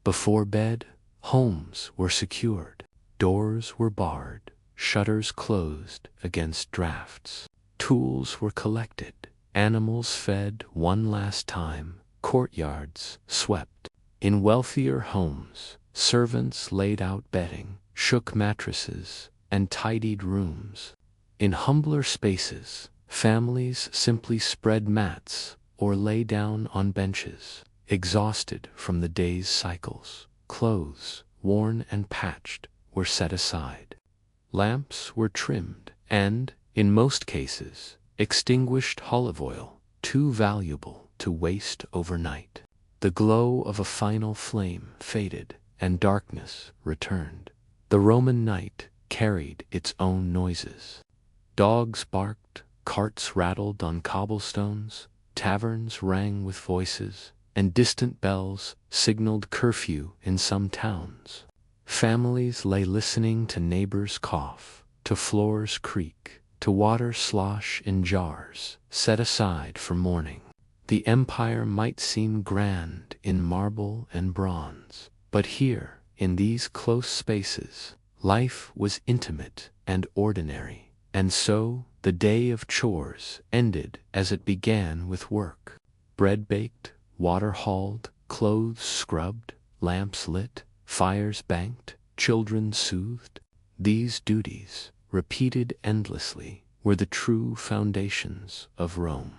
Before bed, homes were secured, doors were barred, shutters closed against drafts. Tools were collected, animals fed one last time, courtyards swept. In wealthier homes, servants laid out bedding, shook mattresses, and tidied rooms. In humbler spaces, families simply spread mats or lay down on benches, exhausted from the day's cycles. Clothes, worn and patched, were set aside. Lamps were trimmed and, in most cases, extinguished olive oil, too valuable to waste overnight. The glow of a final flame faded, and darkness returned. The Roman night carried its own noises. Dogs barked, carts rattled on cobblestones, taverns rang with voices, and distant bells signaled curfew in some towns. Families lay listening to neighbors cough, to floors creak, to water slosh in jars set aside for morning. The empire might seem grand in marble and bronze, but here, in these close spaces, life was intimate and ordinary, and so the day of chores ended as it began with work. Bread baked, water hauled, clothes scrubbed, lamps lit, fires banked, children soothed. These duties, repeated endlessly, were the true foundations of Rome.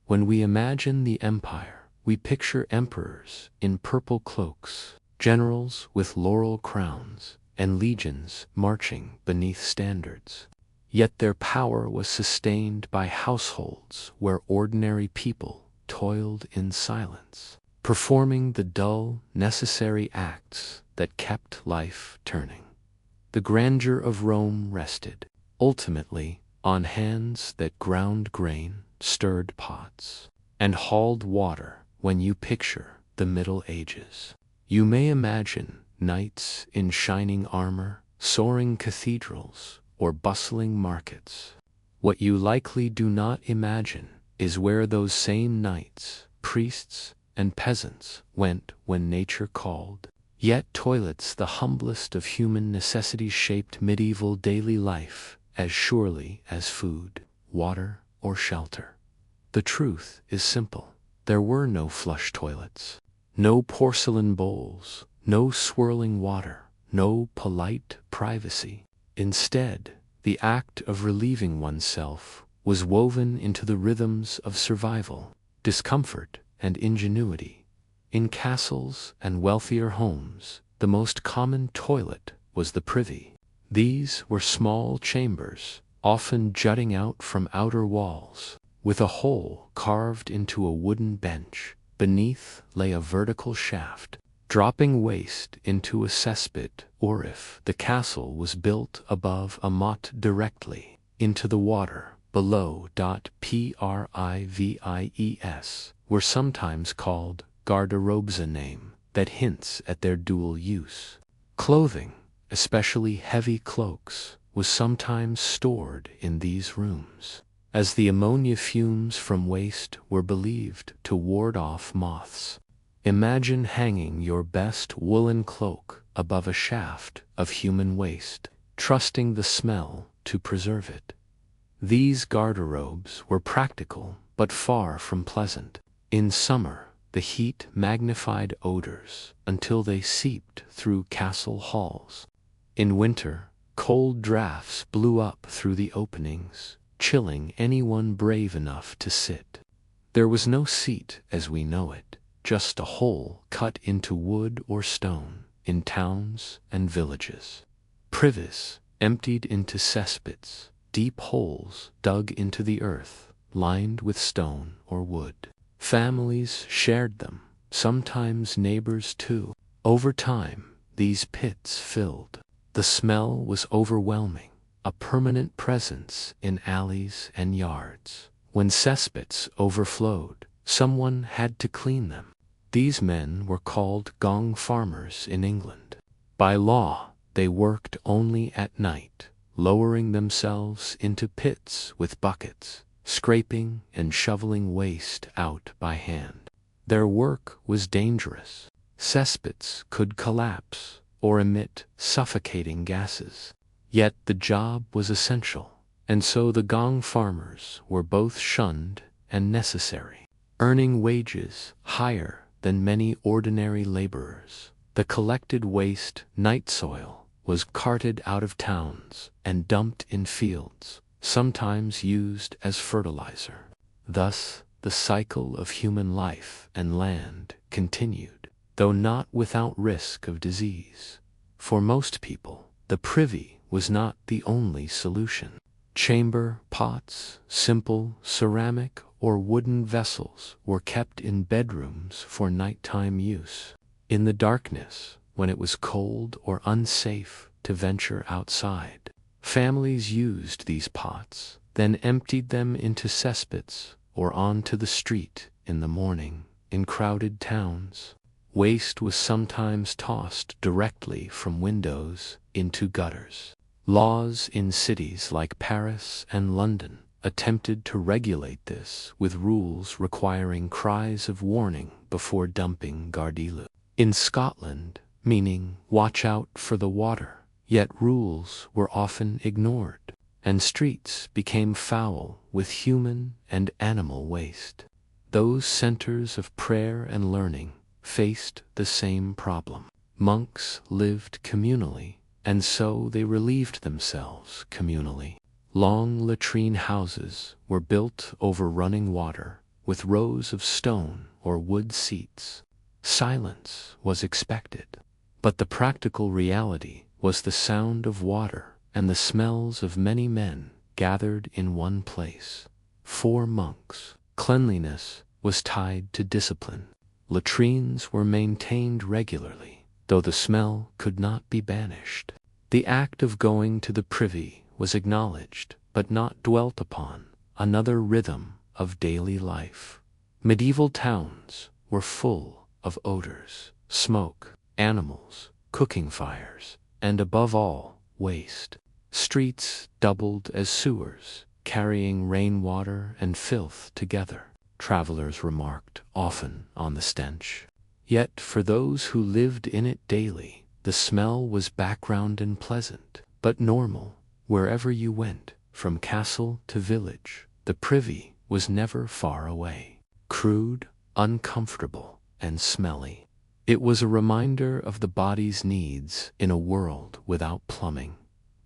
When we imagine the empire, we picture emperors in purple cloaks, generals with laurel crowns, and legions marching beneath standards. Yet their power was sustained by households where ordinary people toiled in silence, performing the dull, necessary acts that kept life turning. The grandeur of Rome rested, ultimately, on hands that ground grain, stirred pots, and hauled water. When you picture the Middle Ages, you may imagine knights in shining armor, soaring cathedrals, or bustling markets. What you likely do not imagine is where those same knights, priests, and peasants went when nature called. Yet toilets, the humblest of human necessities, shaped medieval daily life as surely as food, water, or shelter. The truth is simple. There were no flush toilets, no porcelain bowls, no swirling water, no polite privacy. Instead, the act of relieving oneself was woven into the rhythms of survival, discomfort, and ingenuity. In castles and wealthier homes, the most common toilet was the privy. These were small chambers, often jutting out from outer walls, with a hole carved into a wooden bench. Beneath lay a vertical shaft, dropping waste into a cesspit, or if the castle was built above a moat, directly into the water below. Privies were sometimes called garderobes, a name that hints at their dual use. Clothing, especially heavy cloaks, was sometimes stored in these rooms, as the ammonia fumes from waste were believed to ward off moths. Imagine hanging your best woolen cloak above a shaft of human waste, trusting the smell to preserve it. These garderobes were practical but far from pleasant. In summer, the heat magnified odors until they seeped through castle halls. In winter, cold drafts blew up through the openings, chilling anyone brave enough to sit. There was no seat as we know it, just a hole cut into wood or stone in towns and villages. Privies emptied into cesspits, deep holes dug into the earth, lined with stone or wood. Families shared them, sometimes neighbors too. Over time, these pits filled. The smell was overwhelming, a permanent presence in alleys and yards. When cesspits overflowed, someone had to clean them. These men were called gong farmers in England. By law, they worked only at night, lowering themselves into pits with buckets, scraping and shoveling waste out by hand. Their work was dangerous. Cesspits could collapse or emit suffocating gases. Yet the job was essential, and so the gong farmers were both shunned and necessary, earning wages higher than many ordinary laborers. The collected waste, night soil, was carted out of towns and dumped in fields, sometimes used as fertilizer. Thus, the cycle of human life and land continued, though not without risk of disease. For most people, the privy was not the only solution. Chamber pots, simple ceramic or wooden vessels, were kept in bedrooms for nighttime use. In the darkness, when it was cold or unsafe to venture outside, families used these pots, then emptied them into cesspits or onto the street in the morning. In crowded towns, waste was sometimes tossed directly from windows into gutters. Laws in cities like Paris and London attempted to regulate this with rules requiring cries of warning before dumping gardilu. In Scotland, meaning watch out for the water, yet rules were often ignored, and streets became foul with human and animal waste. Those centers of prayer and learning faced the same problem. Monks lived communally, and so they relieved themselves communally. Long latrine houses were built over running water, with rows of stone or wood seats. Silence was expected, but the practical reality was the sound of water and the smells of many men gathered in one place. For monks, cleanliness was tied to discipline. Latrines were maintained regularly, though the smell could not be banished. The act of going to the privy was acknowledged, but not dwelt upon, another rhythm of daily life. Medieval towns were full of odors, smoke, animals, cooking fires, and above all, waste. Streets doubled as sewers, carrying rainwater and filth together. Travelers remarked often on the stench. Yet for those who lived in it daily, the smell was background and pleasant, but normal. Wherever you went, from castle to village, the privy was never far away. Crude, uncomfortable, and smelly. It was a reminder of the body's needs in a world without plumbing.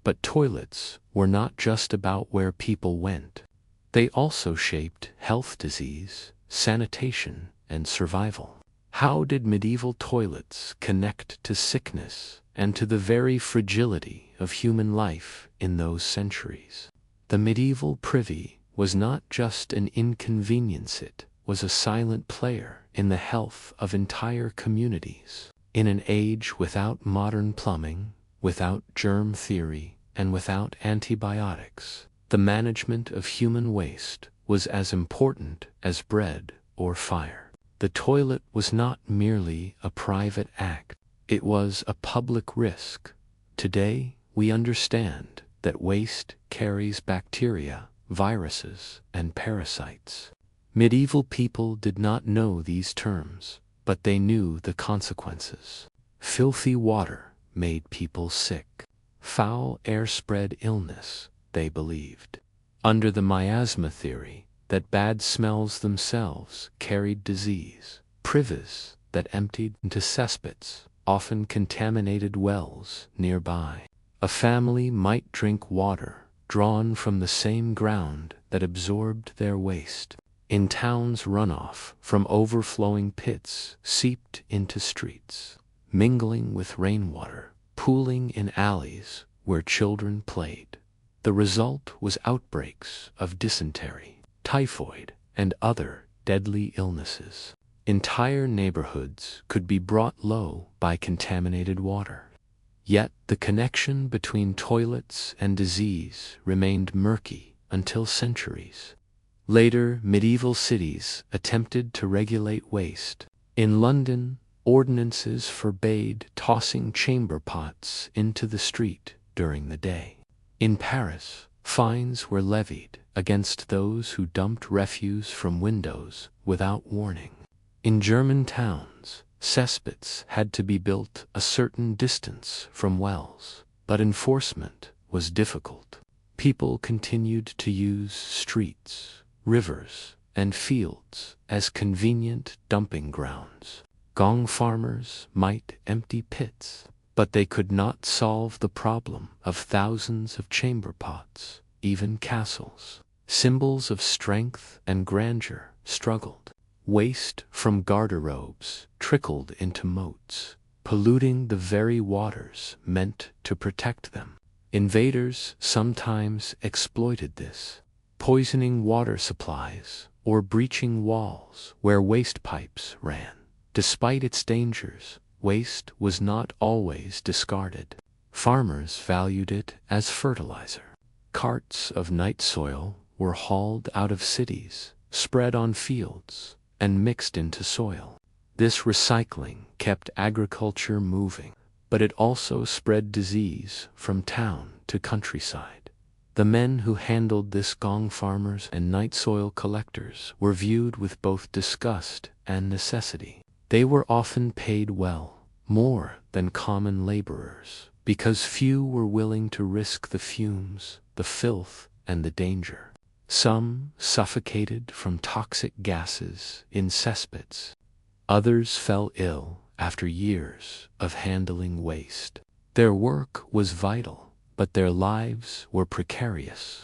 But toilets were not just about where people went. They also shaped health, disease, sanitation, and survival. How did medieval toilets connect to sickness and to the very fragility of human life in those centuries? The medieval privy was not just an inconvenience, it was a silent player in the health of entire communities. In an age without modern plumbing, without germ theory, and without antibiotics, the management of human waste was as important as bread or fire. The toilet was not merely a private act, it was a public risk. Today, we understand that waste carries bacteria, viruses, and parasites. Medieval people did not know these terms, but they knew the consequences. Filthy water made people sick. Foul air spread illness, they believed. Under the miasma theory, that bad smells themselves carried disease. Privies that emptied into cesspits often contaminated wells nearby. A family might drink water drawn from the same ground that absorbed their waste. In towns, runoff from overflowing pits seeped into streets, mingling with rainwater, pooling in alleys where children played. The result was outbreaks of dysentery, typhoid, and other deadly illnesses. Entire neighborhoods could be brought low by contaminated water. Yet the connection between toilets and disease remained murky until centuries. Later, medieval cities attempted to regulate waste. In London, ordinances forbade tossing chamber pots into the street during the day. In Paris, fines were levied against those who dumped refuse from windows without warning. In German towns, cesspits had to be built a certain distance from wells, but enforcement was difficult. People continued to use streets, rivers, and fields as convenient dumping grounds. Gong farmers might empty pits, but they could not solve the problem of thousands of chamber pots. Even castles, symbols of strength and grandeur, struggled. Waste from garderobes trickled into moats, polluting the very waters meant to protect them. Invaders sometimes exploited this, poisoning water supplies or breaching walls where waste pipes ran. Despite its dangers, waste was not always discarded. Farmers valued it as fertilizer. Carts of night soil were hauled out of cities, spread on fields, and mixed into soil. This recycling kept agriculture moving, but it also spread disease from town to countryside. The men who handled this, gong farmers and night soil collectors, were viewed with both disgust and necessity. They were often paid well, more than common laborers, because few were willing to risk the fumes, the filth, and the danger. Some suffocated from toxic gases in cesspits. Others fell ill after years of handling waste. Their work was vital, but their lives were precarious.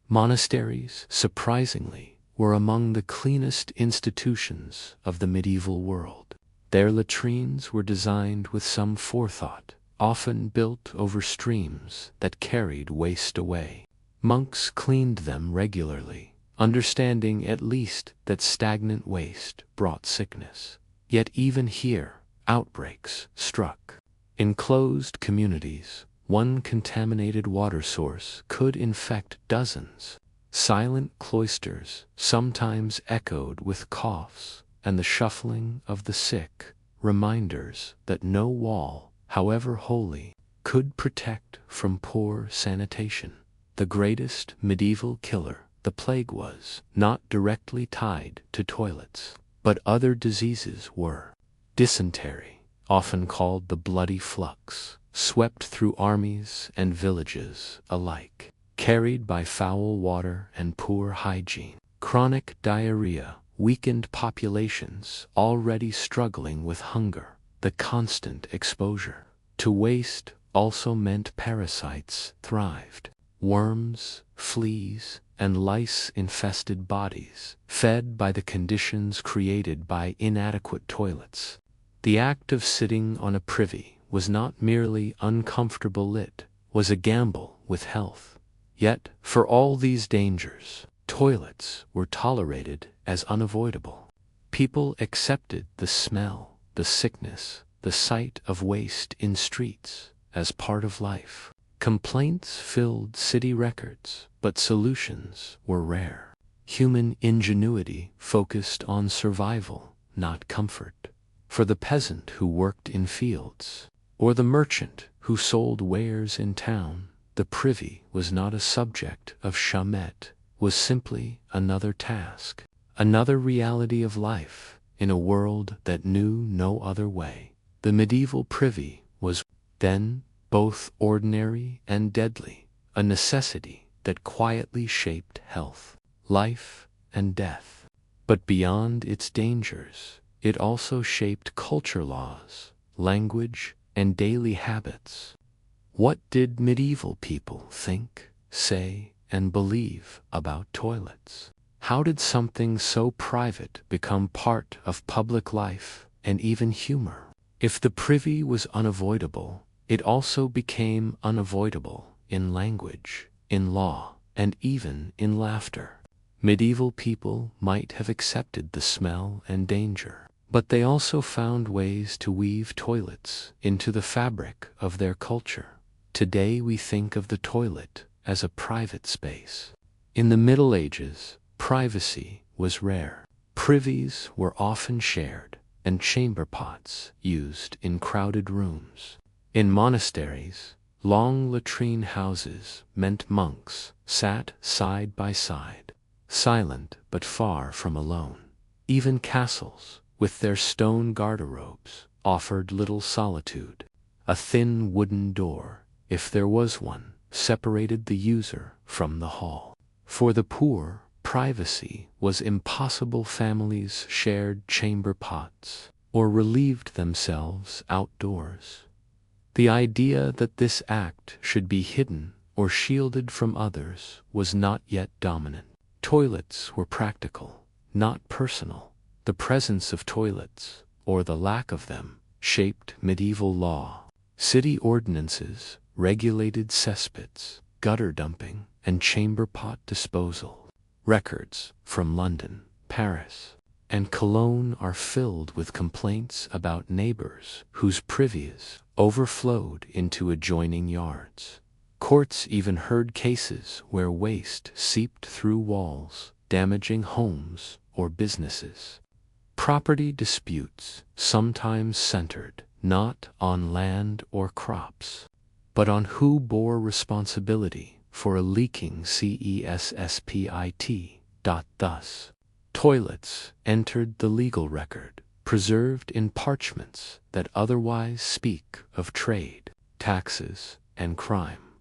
Monasteries, surprisingly, were among the cleanest institutions of the medieval world. Their latrines were designed with some forethought, often built over streams that carried waste away. Monks cleaned them regularly, understanding at least that stagnant waste brought sickness. Yet even here, outbreaks struck. In closed communities, one contaminated water source could infect dozens. Silent cloisters sometimes echoed with coughs and the shuffling of the sick, reminders that no wall, however holy, could protect from poor sanitation. The greatest medieval killer, the plague, was not directly tied to toilets, but other diseases were. Dysentery, often called the bloody flux, swept through armies and villages alike, carried by foul water and poor hygiene. Chronic diarrhea weakened populations already struggling with hunger. The constant exposure to waste also meant parasites thrived. Worms, fleas, and lice-infested bodies, fed by the conditions created by inadequate toilets. The act of sitting on a privy was not merely uncomfortable, it was a gamble with health. Yet, for all these dangers, toilets were tolerated as unavoidable. People accepted the smell, the sickness, the sight of waste in streets as part of life. Complaints filled city records, but solutions were rare. Human ingenuity focused on survival, not comfort. For the peasant who worked in fields, or the merchant who sold wares in town. The privy was not a subject of shamet, was simply another task, another reality of life, in a world that knew no other way. The medieval privy was, then, both ordinary and deadly, a necessity that quietly shaped health, life, and death. But beyond its dangers, it also shaped culture laws, language, and daily habits. What did medieval people think, say, and believe about toilets? How did something so private become part of public life and even humor? If the privy was unavoidable, it also became unavoidable in language, in law, and even in laughter. Medieval people might have accepted the smell and danger, but they also found ways to weave toilets into the fabric of their culture. Today we think of the toilet as a private space. In the Middle Ages, privacy was rare. Privies were often shared, and chamber pots used in crowded rooms. In monasteries, long latrine houses meant monks sat side by side, silent but far from alone. Even castles, with their stone garderobes, offered little solitude. A thin wooden door, if there was one, separated the user from the hall. For the poor, privacy was impossible. Families shared chamber pots, or relieved themselves outdoors. The idea that this act should be hidden or shielded from others was not yet dominant. Toilets were practical, not personal. The presence of toilets, or the lack of them, shaped medieval law. City ordinances regulated cesspits, gutter dumping, and chamber pot disposal. Records from London, Paris, and Cologne are filled with complaints about neighbors whose privies overflowed into adjoining yards. Courts even heard cases where waste seeped through walls, damaging homes or businesses. Property disputes sometimes centered not on land or crops, but on who bore responsibility for a leaking cesspit. Thus, toilets entered the legal record, preserved in parchments that otherwise speak of trade, taxes, and crime.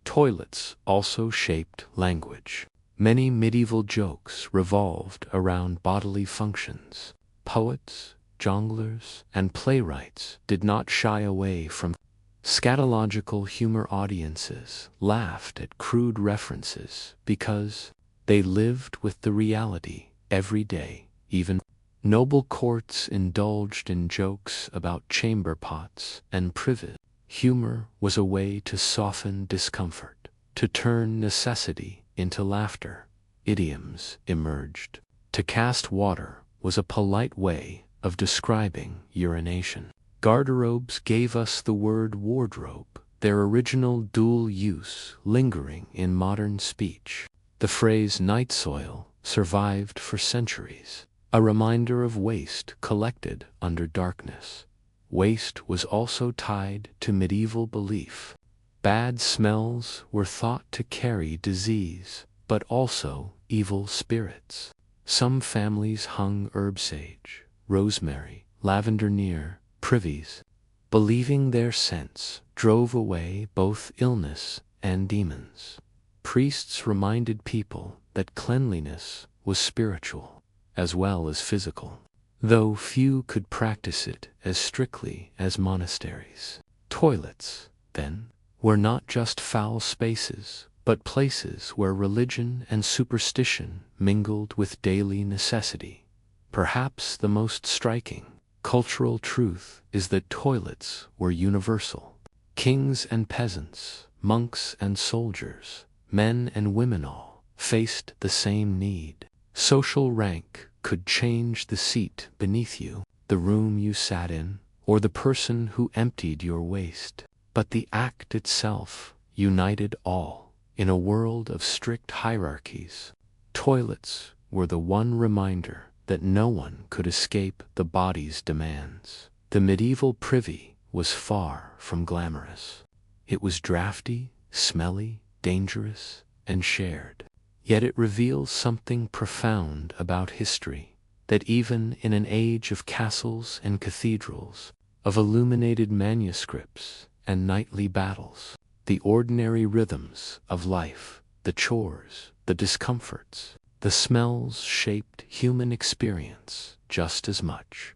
Toilets also shaped language. Many medieval jokes revolved around bodily functions. Poets, jongleurs, and playwrights did not shy away from scatological humor. Audiences laughed at crude references because they lived with the reality every day. Even noble courts indulged in jokes about chamber pots and privies. Humor was a way to soften discomfort, to turn necessity into laughter. Idioms emerged. To cast water was a polite way of describing urination. Garderobes gave us the word wardrobe, their original dual use lingering in modern speech. The phrase night soil survived for centuries, a reminder of waste collected under darkness. Waste was also tied to medieval belief. Bad smells were thought to carry disease, but also evil spirits. Some families hung herb sage, rosemary, lavender near privies, believing their scents drove away both illness and demons. Priests reminded people that cleanliness was spiritual as well as physical, though few could practice it as strictly as monasteries. Toilets, then, were not just foul spaces, but places where religion and superstition mingled with daily necessity. Perhaps the most striking cultural truth is that toilets were universal. Kings and peasants, monks and soldiers, men and women all faced the same need. Social rank could change the seat beneath you, the room you sat in, or the person who emptied your waste, but the act itself united all. In a world of strict hierarchies, toilets were the one reminder that no one could escape the body's demands. The medieval privy was far from glamorous. It was drafty, smelly, dangerous, and shared. Yet it reveals something profound about history, that even in an age of castles and cathedrals, of illuminated manuscripts and knightly battles, the ordinary rhythms of life, the chores, the discomforts, the smells shaped human experience just as much.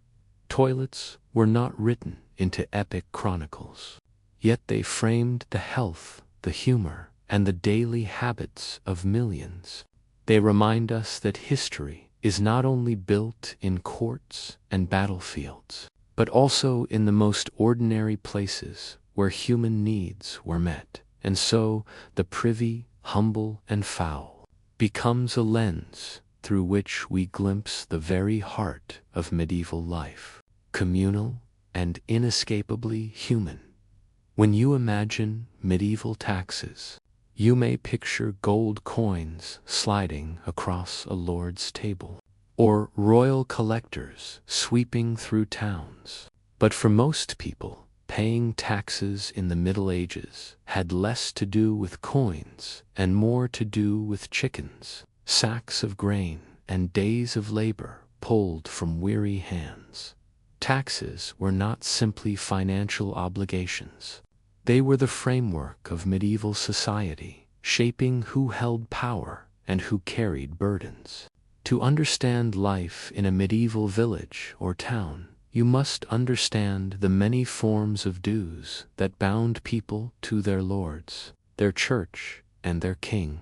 Toilets were not written into epic chronicles, yet they framed the health, the humor, and the daily habits of millions. They remind us that history is not only built in courts and battlefields, but also in the most ordinary places where human needs were met. And so the privy, humble and foul, becomes a lens through which we glimpse the very heart of medieval life, communal and inescapably human. When you imagine medieval taxes, you may picture gold coins sliding across a lord's table, or royal collectors sweeping through towns. But for most people, paying taxes in the Middle Ages had less to do with coins and more to do with chickens, sacks of grain, and days of labor pulled from weary hands. Taxes were not simply financial obligations. They were the framework of medieval society, shaping who held power and who carried burdens. To understand life in a medieval village or town, you must understand the many forms of dues that bound people to their lords, their church, and their king.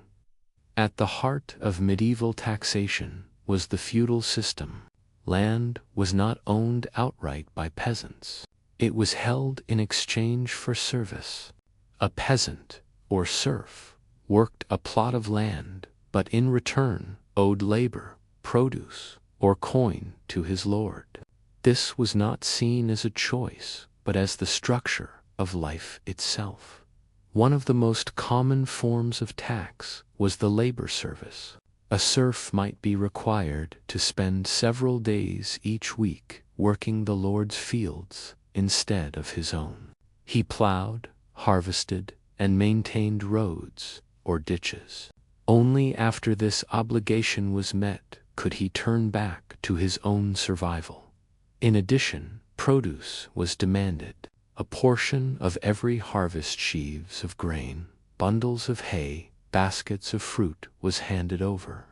At the heart of medieval taxation was the feudal system. Land was not owned outright by peasants. It was held in exchange for service. A peasant, or serf, worked a plot of land, but in return owed labor, produce, or coin to his lord. This was not seen as a choice, but as the structure of life itself. One of the most common forms of tax was the labor service. A serf might be required to spend several days each week working the lord's fields instead of his own. He plowed, harvested, and maintained roads or ditches. Only after this obligation was met could he turn back to his own survival. In addition, produce was demanded. A portion of every harvest, sheaves of grain, bundles of hay, baskets of fruit was handed over.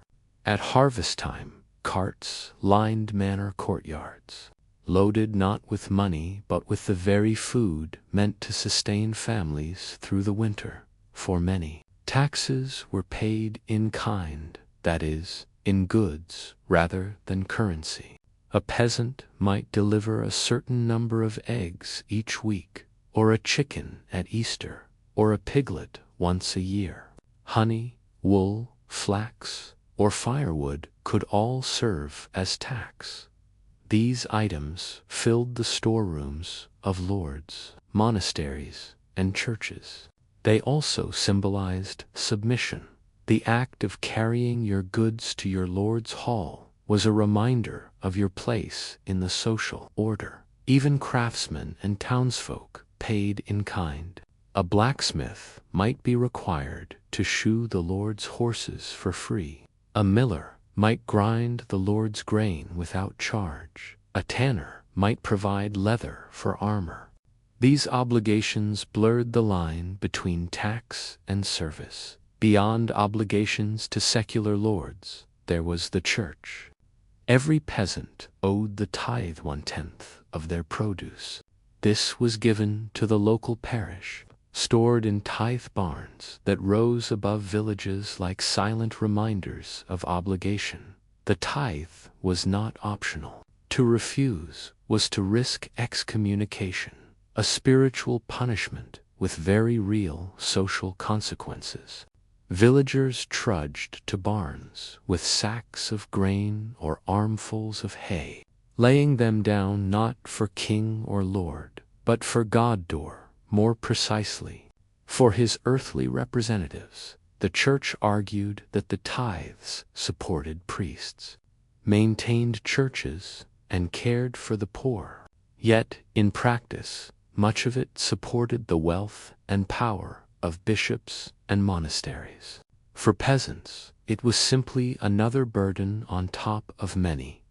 At harvest time, carts lined manor courtyards, loaded not with money but with the very food meant to sustain families through the winter. For many, taxes were paid in kind, that is, in goods rather than currency. A peasant might deliver a certain number of eggs each week, or a chicken at Easter, or a piglet once a year. Honey, wool, flax, or firewood could all serve as tax. These items filled the storerooms of lords, monasteries, and churches. They also symbolized submission. The act of carrying your goods to your lord's hall was a reminder of your place in the social order. Even craftsmen and townsfolk paid in kind. A blacksmith might be required to shoe the lord's horses for free. A miller might grind the lord's grain without charge. A tanner might provide leather for armor. These obligations blurred the line between tax and service. Beyond obligations to secular lords, there was the church. Every peasant owed the tithe 1/10 of their produce. This was given to the local parish, stored in tithe barns that rose above villages like silent reminders of obligation. The tithe was not optional. To refuse was to risk excommunication, a spiritual punishment with very real social consequences. Villagers trudged to barns with sacks of grain or armfuls of hay, laying them down not for king or lord, but for God-door, more precisely, for his earthly representatives. The church argued that the tithes supported priests, maintained churches, and cared for the poor. Yet, in practice, much of it supported the wealth and power of bishops and monasteries. For peasants, it was simply another burden on top of many.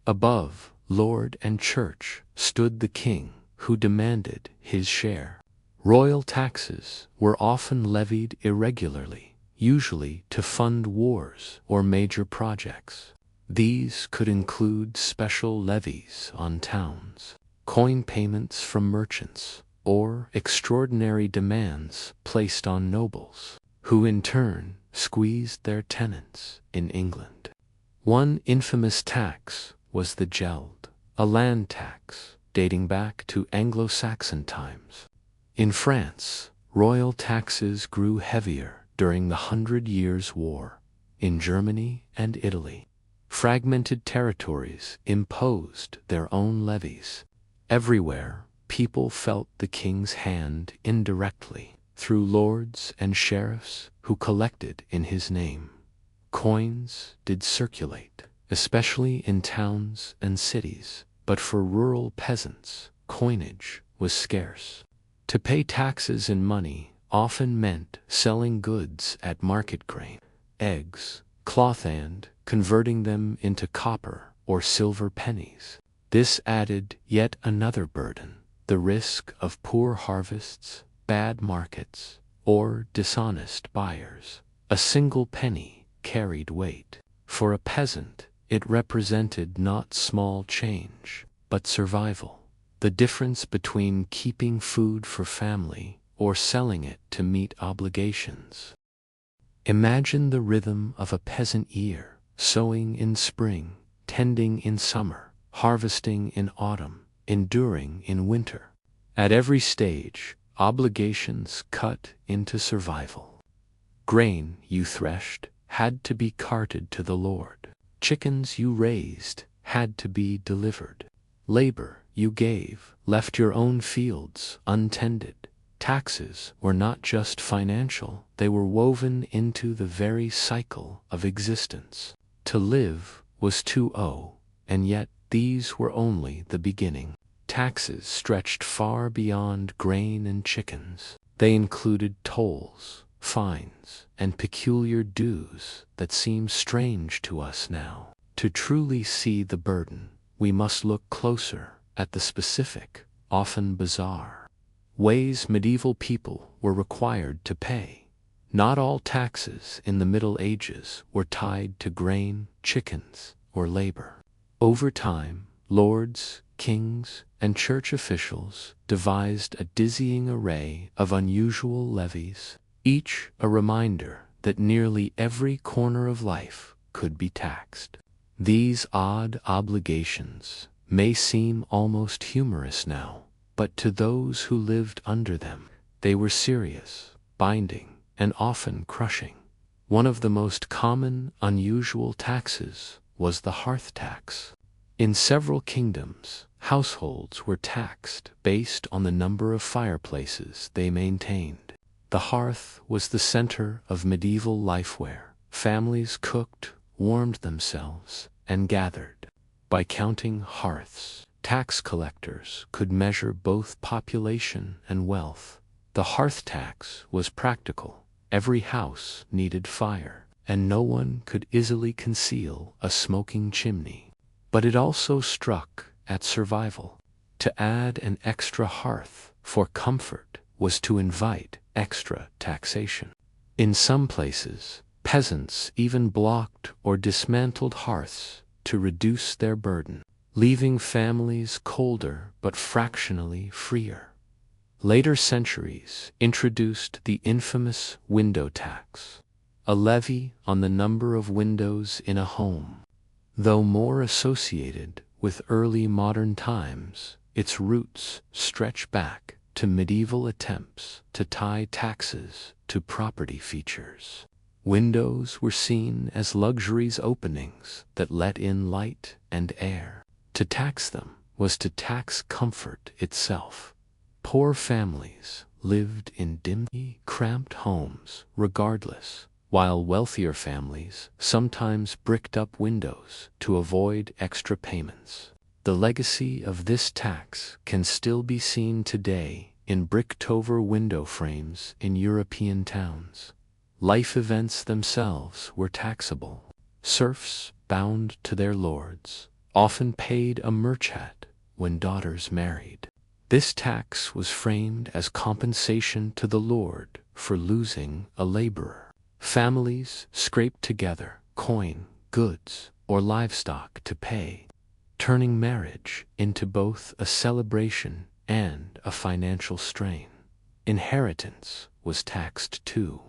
Above lord and church stood the king, who demanded his share. Royal taxes were often levied irregularly, usually to fund wars or major projects. These could include special levies on towns, coin payments from merchants, or extraordinary demands placed on nobles, who in turn squeezed their tenants in England. One infamous tax was the geld, a land tax dating back to Anglo-Saxon times. In France, royal taxes grew heavier during the 100 Years' War. In Germany and Italy, fragmented territories imposed their own levies. Everywhere, people felt the king's hand indirectly through lords and sheriffs who collected in his name. Coins did circulate, especially in towns and cities, but for rural peasants, coinage was scarce. To pay taxes in money often meant selling goods at market, grain, eggs, cloth, and converting them into copper or silver pennies. This added yet another burden, the risk of poor harvests, bad markets, or dishonest buyers. A single penny carried weight. For a peasant, it represented not small change, but survival. The difference between keeping food for family or selling it to meet obligations. Imagine the rhythm of a peasant year, sowing in spring, tending in summer, harvesting in autumn, enduring in winter. At every stage, obligations cut into survival. Grain you threshed had to be carted to the Lord. Chickens you raised had to be delivered. Labor you gave left your own fields untended. Taxes were not just financial, they were woven into the very cycle of existence. To live was to owe, and yet these were only the beginning. Taxes stretched far beyond grain and chickens. They included tolls, fines, and peculiar dues that seem strange to us now. To truly see the burden, we must look closer at the specific, often bizarre, ways medieval people were required to pay. Not all taxes in the Middle Ages were tied to grain, chickens, or labor. Over time, lords, kings, and church officials devised a dizzying array of unusual levies, each a reminder that nearly every corner of life could be taxed. These odd obligations may seem almost humorous now, but to those who lived under them, they were serious, binding, and often crushing. One of the most common, unusual taxes was the hearth tax. In several kingdoms, households were taxed based on the number of fireplaces they maintained. The hearth was the center of medieval life where families cooked, warmed themselves, and gathered. By counting hearths, tax collectors could measure both population and wealth. The hearth tax was practical. Every house needed fire, and no one could easily conceal a smoking chimney. But it also struck at survival. To add an extra hearth for comfort was to invite extra taxation. In some places, peasants even blocked or dismantled hearths to reduce their burden, leaving families colder but fractionally freer. Later centuries introduced the infamous window tax, a levy on the number of windows in a home. Though more associated with early modern times, its roots stretch back to medieval attempts to tie taxes to property features. Windows were seen as luxuries, openings that let in light and air. To tax them was to tax comfort itself. Poor families lived in dimly cramped homes regardless, while wealthier families sometimes bricked up windows to avoid extra payments. The legacy of this tax can still be seen today in bricktover window frames in European towns. Life events themselves were taxable. Serfs, bound to their lords, often paid a merchat when daughters married. This tax was framed as compensation to the lord for losing a laborer. Families scraped together coin, goods, or livestock to pay, turning marriage into both a celebration and a financial strain. Inheritance was taxed too.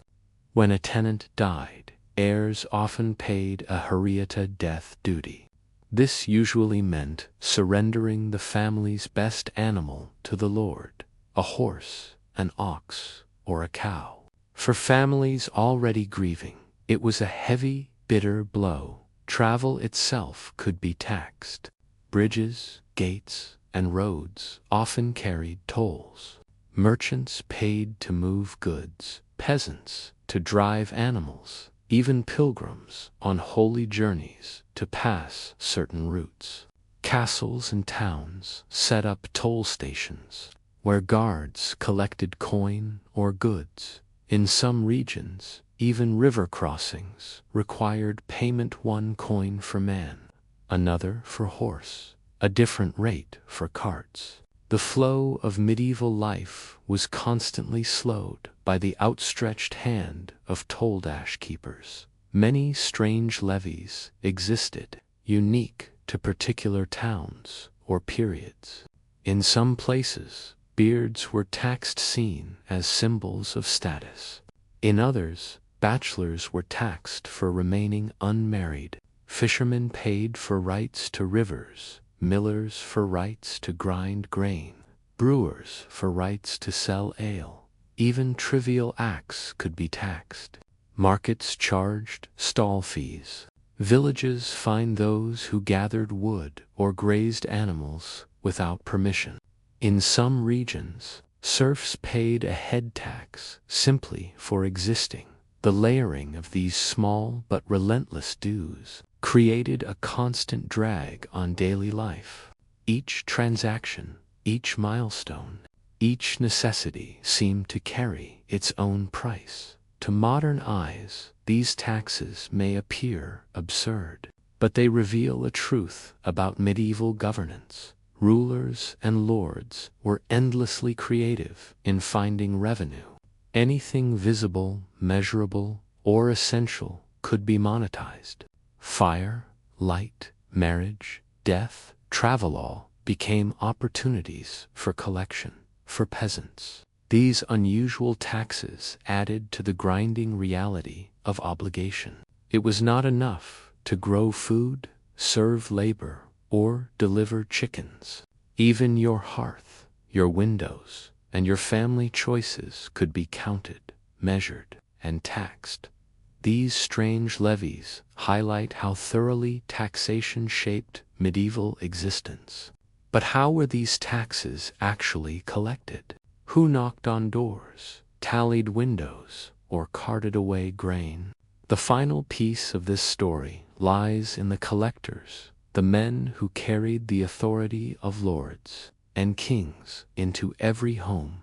When a tenant died, heirs often paid a heriata death duty. This usually meant surrendering the family's best animal to the lord, a horse, an ox, or a cow. For families already grieving, it was a heavy, bitter blow. Travel itself could be taxed. Bridges, gates, and roads often carried tolls. Merchants paid to move goods, peasants to drive animals, even pilgrims on holy journeys to pass certain routes. Castles and towns set up toll stations where guards collected coin or goods. In some regions, even river crossings required payment: one coin for man, another for horse, a different rate for carts. The flow of medieval life was constantly slowed by the outstretched hand of toll-dash keepers. Many strange levies existed, unique to particular towns or periods. In some places, beards were taxed, seen as symbols of status. In others, bachelors were taxed for remaining unmarried. Fishermen paid for rights to rivers, millers for rights to grind grain, brewers for rights to sell ale. Even trivial acts could be taxed. Markets charged stall fees. Villages fined those who gathered wood or grazed animals without permission. In some regions, serfs paid a head tax simply for existing. The layering of these small but relentless dues created a constant drag on daily life. Each transaction, each milestone, each necessity seemed to carry its own price. To modern eyes, these taxes may appear absurd, but they reveal a truth about medieval governance. Rulers and lords were endlessly creative in finding revenue. Anything visible, measurable, or essential could be monetized. Fire, light, marriage, death, travel all became opportunities for collection. For peasants, these unusual taxes added to the grinding reality of obligation. It was not enough to grow food, serve labor, or deliver chickens. Even your hearth, your windows, and your family choices could be counted, measured, and taxed. These strange levies highlight how thoroughly taxation shaped medieval existence. But how were these taxes actually collected? Who knocked on doors, tallied windows, or carted away grain? The final piece of this story lies in the collectors, the men who carried the authority of lords and kings into every home.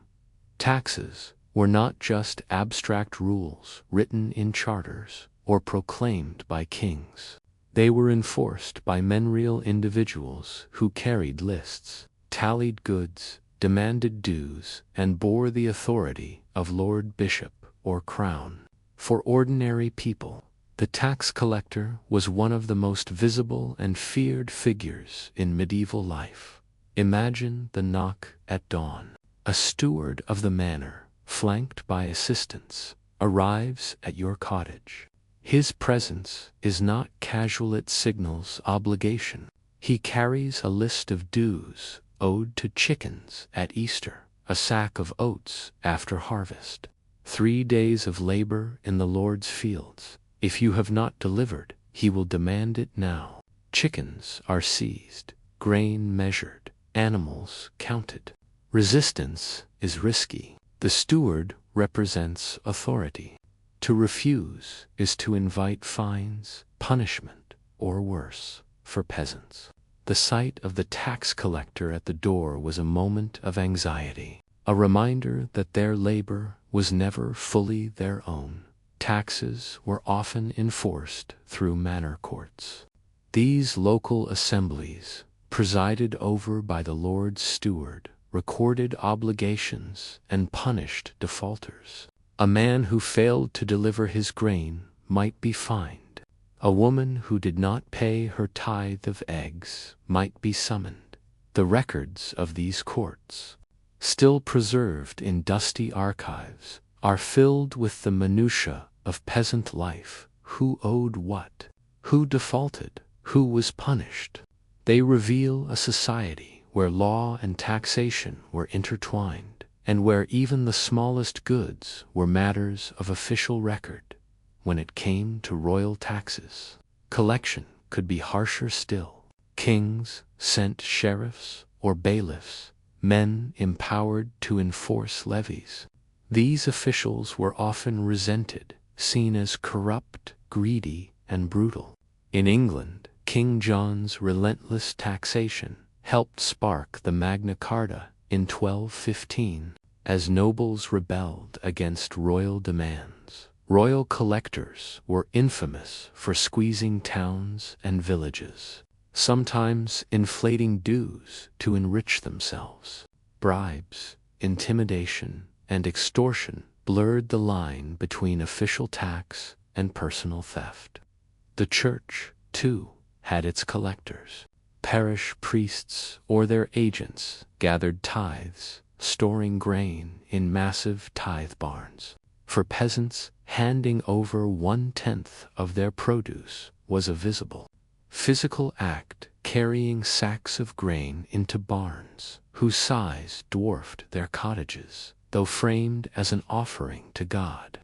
Taxes were not just abstract rules written in charters or proclaimed by kings. They were enforced by real individuals who carried lists, tallied goods, demanded dues, and bore the authority of lord, bishop, or crown. For ordinary people, the tax collector was one of the most visible and feared figures in medieval life. Imagine the knock at dawn. A steward of the manor, flanked by assistants, arrives at your cottage. His presence is not casual, it signals obligation. He carries a list of dues owed to chickens at Easter, a sack of oats after harvest, 3 days of labor in the Lord's fields. If you have not delivered, he will demand it now. Chickens are seized, grain measured, animals counted. Resistance is risky. The steward represents authority. To refuse is to invite fines, punishment, or worse. For peasants, the sight of the tax collector at the door was a moment of anxiety, a reminder that their labor was never fully their own. Taxes were often enforced through manor courts. These local assemblies, presided over by the Lord Steward, recorded obligations and punished defaulters. A man who failed to deliver his grain might be fined. A woman who did not pay her tithe of eggs might be summoned. The records of these courts, still preserved in dusty archives, are filled with the minutiae of peasant life: who owed what, who defaulted, who was punished. They reveal a society where law and taxation were intertwined, and where even the smallest goods were matters of official record. When it came to royal taxes, collection could be harsher still. Kings sent sheriffs or bailiffs, men empowered to enforce levies. These officials were often resented, seen as corrupt, greedy, and brutal. In England, King John's relentless taxation helped spark the Magna Carta in 1215, as nobles rebelled against royal demands. Royal collectors were infamous for squeezing towns and villages, sometimes inflating dues to enrich themselves. Bribes, intimidation, and extortion blurred the line between official tax and personal theft. The church, too, had its collectors. Parish priests or their agents gathered tithes, storing grain in massive tithe barns. For peasants, handing over 1/10 of their produce was a visible, physical act, carrying sacks of grain into barns whose size dwarfed their cottages, though framed as an offering to God.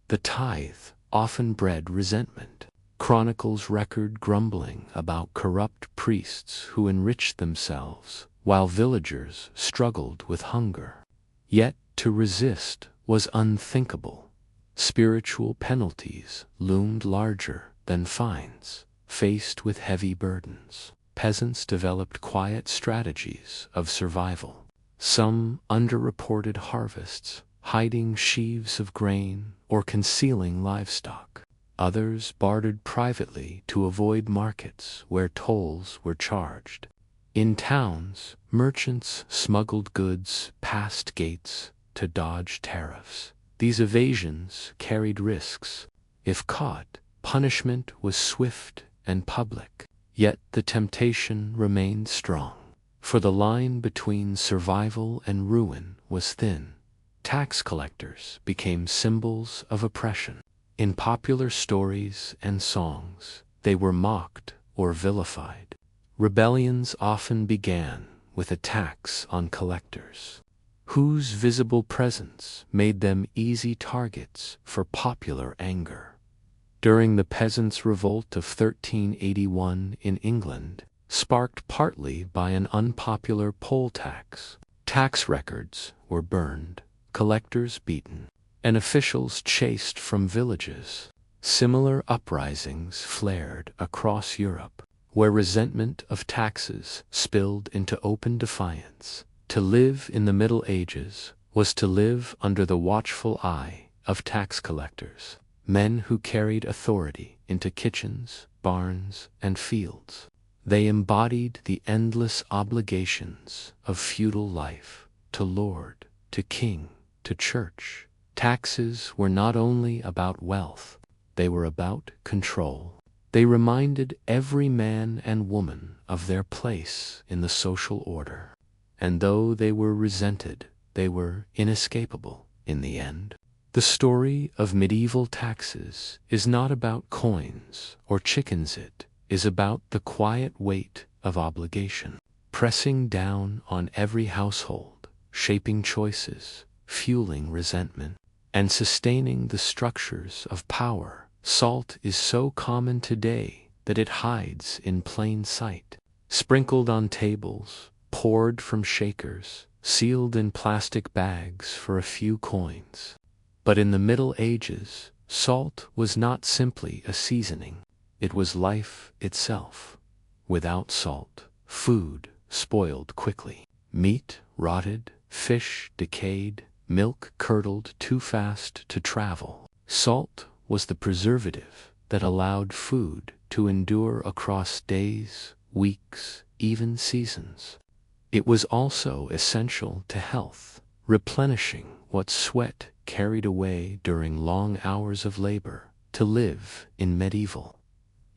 The tithe often bred resentment. Chronicles record grumbling about corrupt priests who enriched themselves while villagers struggled with hunger. Yet to resist was unthinkable. Spiritual penalties loomed larger than fines. Faced with heavy burdens, peasants developed quiet strategies of survival. Some underreported harvests, hiding sheaves of grain or concealing livestock. Others bartered privately to avoid markets where tolls were charged. In towns, merchants smuggled goods past gates to dodge tariffs. These evasions carried risks. If caught, punishment was swift and public. Yet the temptation remained strong, for the line between survival and ruin was thin. Tax collectors became symbols of oppression. In popular stories and songs, they were mocked or vilified. Rebellions often began with attacks on collectors, whose visible presence made them easy targets for popular anger. During the Peasants' Revolt of 1381 in England, sparked partly by an unpopular poll tax, tax records were burned, collectors beaten, and officials chased from villages. Similar uprisings flared across Europe, where resentment of taxes spilled into open defiance. To live in the Middle Ages was to live under the watchful eye of tax collectors, men who carried authority into kitchens, barns, and fields. They embodied the endless obligations of feudal life, to lord, to king, to church. Taxes were not only about wealth, they were about control. They reminded every man and woman of their place in the social order. And though they were resented, they were inescapable in the end. The story of medieval taxes is not about coins or chickens. It is about the quiet weight of obligation, pressing down on every household, shaping choices, fueling resentment, and sustaining the structures of power. Salt is so common today that it hides in plain sight, sprinkled on tables, poured from shakers, sealed in plastic bags for a few coins. But in the Middle Ages, salt was not simply a seasoning. It was life itself. Without salt, Food spoiled quickly. Meat rotted, fish decayed, milk curdled too fast to travel. Salt was the preservative that allowed food to endure across days, weeks, even seasons. It was also essential to health, replenishing what sweat carried away during long hours of labor. To live in medieval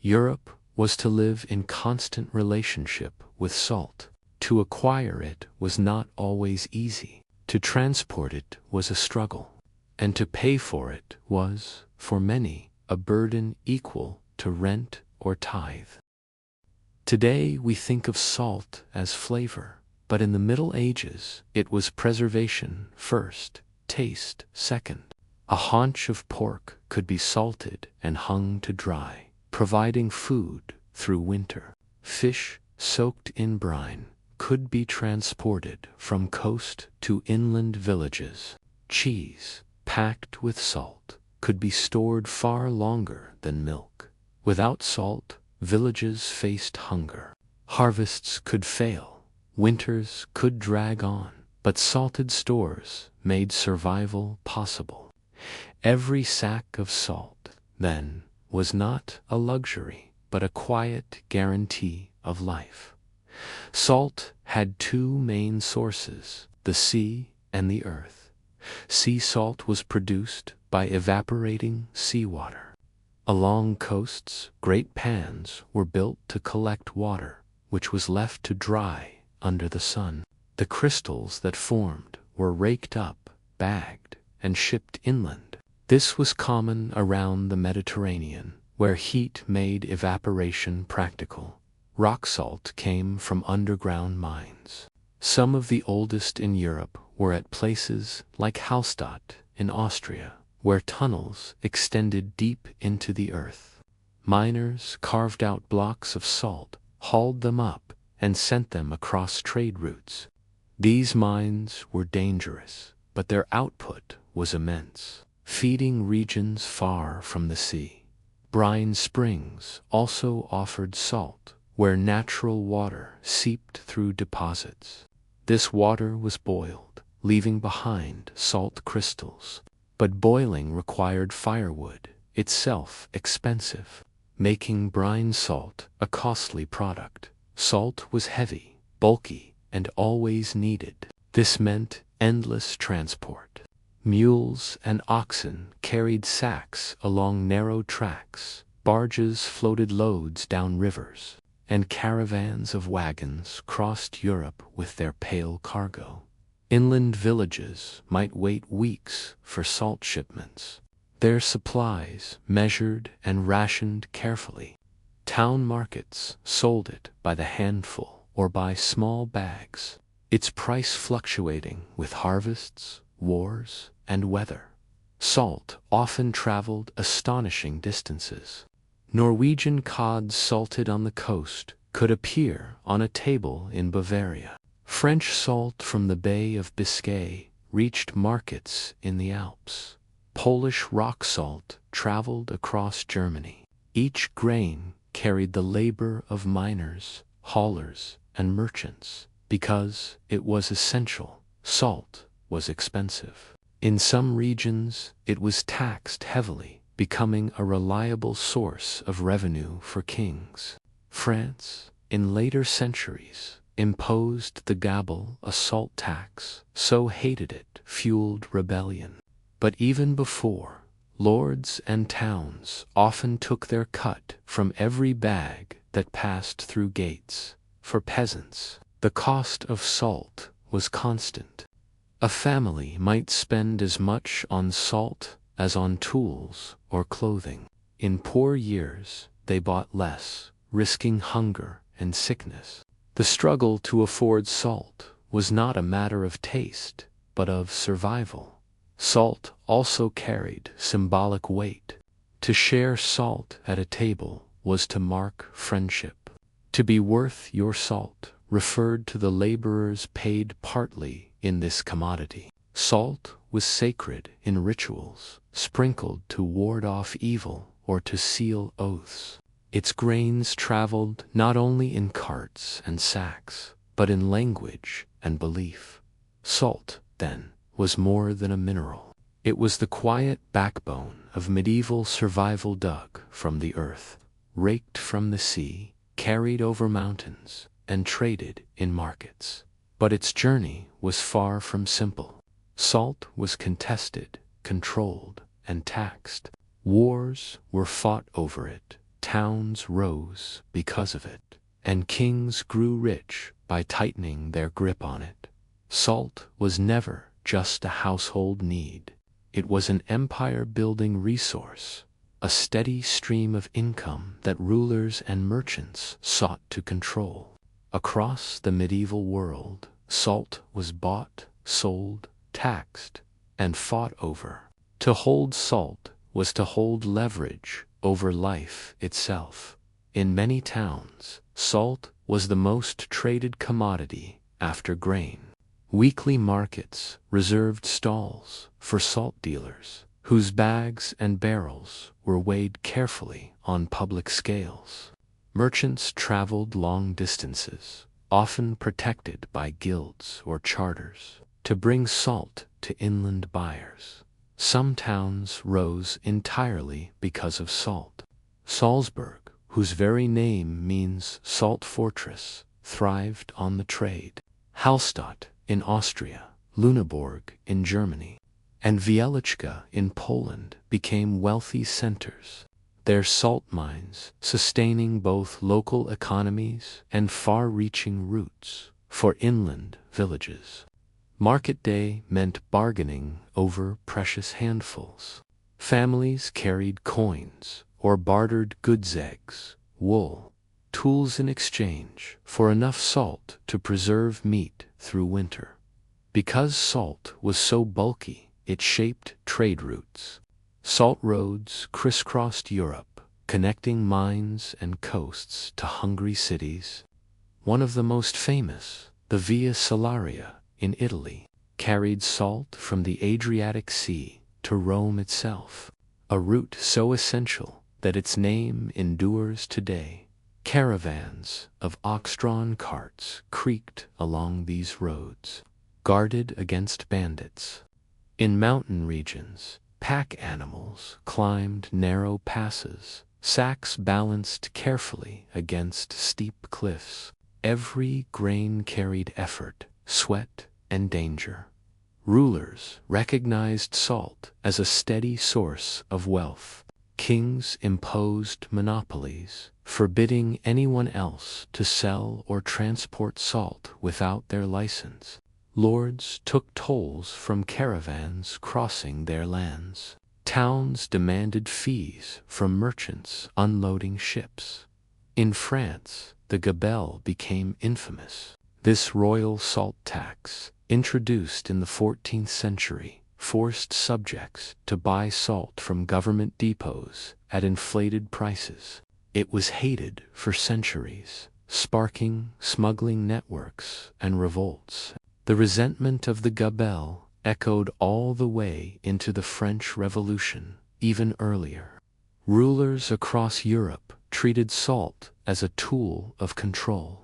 Europe was to live in constant relationship with salt. To acquire it was not always easy. To transport it was a struggle. And to pay for it was, for many, a burden equal to rent or tithe. Today we think of salt as flavor, but in the Middle Ages it was preservation first, taste second. A haunch of pork could be salted and hung to dry, providing food through winter. Fish soaked in brine could be transported from coast to inland villages. Cheese, packed with salt, could be stored far longer than milk. Without salt, villages faced hunger. Harvests could fail, winters could drag on, but salted stores made survival possible. Every sack of salt, then, was not a luxury, but a quiet guarantee of life. Salt had two main sources, the sea and the earth. Sea salt was produced by evaporating seawater. Along coasts, great pans were built to collect water, which was left to dry under the sun. The crystals that formed were raked up, bagged, and shipped inland. This was common around the Mediterranean, where heat made evaporation practical. Rock salt came from underground mines. Some of the oldest in Europe were at places like Hallstatt in Austria, where tunnels extended deep into the earth. Miners carved out blocks of salt, hauled them up, and sent them across trade routes. These mines were dangerous, but their output was immense, feeding regions far from the sea. Brine springs also offered salt, where natural water seeped through deposits. This water was boiled, leaving behind salt crystals. But boiling required firewood, itself expensive, making brine salt a costly product. Salt was heavy, bulky, and always needed. This meant endless transport. Mules and oxen carried sacks along narrow tracks, barges floated loads down rivers, and caravans of wagons crossed Europe with their pale cargo. Inland villages might wait weeks for salt shipments, their supplies measured and rationed carefully. Town markets sold it by the handful or by small bags, its price fluctuating with harvests, wars, and weather. Salt often traveled astonishing distances. Norwegian cod salted on the coast could appear on a table in Bavaria. French salt from the Bay of Biscay reached markets in the Alps. Polish rock salt traveled across Germany. Each grain carried the labor of miners, haulers, and merchants. Because it was essential, salt was expensive. In some regions, it was taxed heavily, becoming a reliable source of revenue for kings. France, in later centuries, imposed the gabelle, a salt tax, so hated it fueled rebellion. But even before, lords and towns often took their cut from every bag that passed through gates. For peasants, the cost of salt was constant. A family might spend as much on salt as on tools or clothing. In poor years, they bought less, risking hunger and sickness. The struggle to afford salt was not a matter of taste, but of survival. Salt also carried symbolic weight. To share salt at a table was to mark friendship. To be worth your salt referred to the laborers paid partly in this commodity. Salt was sacred in rituals, sprinkled to ward off evil or to seal oaths. Its grains traveled not only in carts and sacks, but in language and belief. Salt, then, was more than a mineral. It was the quiet backbone of medieval survival, dug from the earth, raked from the sea, carried over mountains, and traded in markets. But its journey was far from simple. Salt was contested, controlled, and taxed. Wars were fought over it, towns rose because of it, and kings grew rich by tightening their grip on it. Salt was never just a household need. It was an empire-building resource, a steady stream of income that rulers and merchants sought to control. Across the medieval world, salt was bought, sold, taxed, and fought over. To hold salt was to hold leverage over life itself. In many towns, salt was the most traded commodity after grain. Weekly markets reserved stalls for salt dealers, whose bags and barrels were weighed carefully on public scales. Merchants traveled long distances, often protected by guilds or charters, to bring salt to inland buyers. Some towns rose entirely because of salt. Salzburg, whose very name means salt fortress, thrived on the trade. Hallstatt in Austria, Lüneburg in Germany, and Wieliczka in Poland became wealthy centers, their salt mines sustaining both local economies and far-reaching routes for inland villages. Market day meant bargaining over precious handfuls. Families carried coins or bartered goods, eggs, wool, tools in exchange for enough salt to preserve meat through winter. Because salt was so bulky, it shaped trade routes. Salt roads crisscrossed Europe, connecting mines and coasts to hungry cities. One of the most famous, the Via Salaria in Italy, carried salt from the Adriatic Sea to Rome itself, a route so essential that its name endures today. Caravans of ox-drawn carts creaked along these roads, guarded against bandits. In mountain regions, pack animals climbed narrow passes, sacks balanced carefully against steep cliffs. Every grain carried effort, sweat, and danger. Rulers recognized salt as a steady source of wealth. Kings imposed monopolies, forbidding anyone else to sell or transport salt without their license. Lords took tolls from caravans crossing their lands. Towns demanded fees from merchants unloading ships. In France, the gabelle became infamous. This royal salt tax, introduced in the 14th century, forced subjects to buy salt from government depots at inflated prices. It was hated for centuries, sparking smuggling networks and revolts. The resentment of the gabelle echoed all the way into the French Revolution, even earlier. Rulers across Europe treated salt as a tool of control.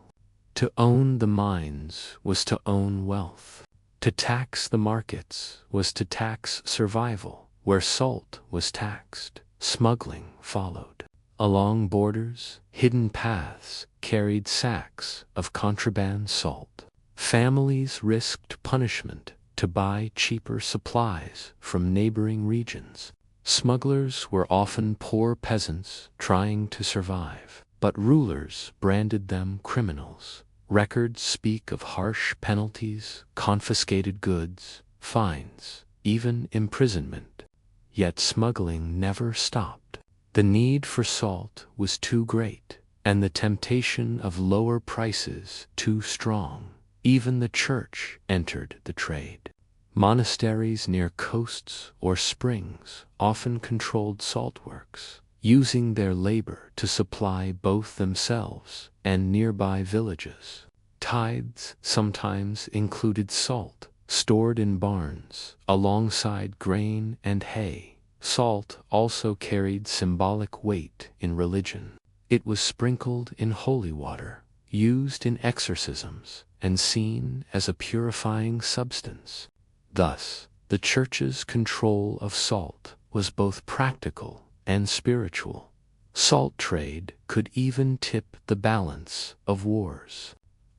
To own the mines was to own wealth. To tax the markets was to tax survival. Where salt was taxed, smuggling followed. Along borders, hidden paths carried sacks of contraband salt. Families risked punishment to buy cheaper supplies from neighboring regions. Smugglers were often poor peasants trying to survive, but rulers branded them criminals. Records speak of harsh penalties, confiscated goods, fines, even imprisonment. Yet smuggling never stopped. The need for salt was too great, and the temptation of lower prices too strong. Even the church entered the trade. Monasteries near coasts or springs often controlled salt works, using their labor to supply both themselves and nearby villages. Tithes sometimes included salt, stored in barns, alongside grain and hay. Salt also carried symbolic weight in religion. It was sprinkled in holy water, used in exorcisms, and seen as a purifying substance. Thus, the Church's control of salt was both practical and spiritual. Salt trade could even tip the balance of wars.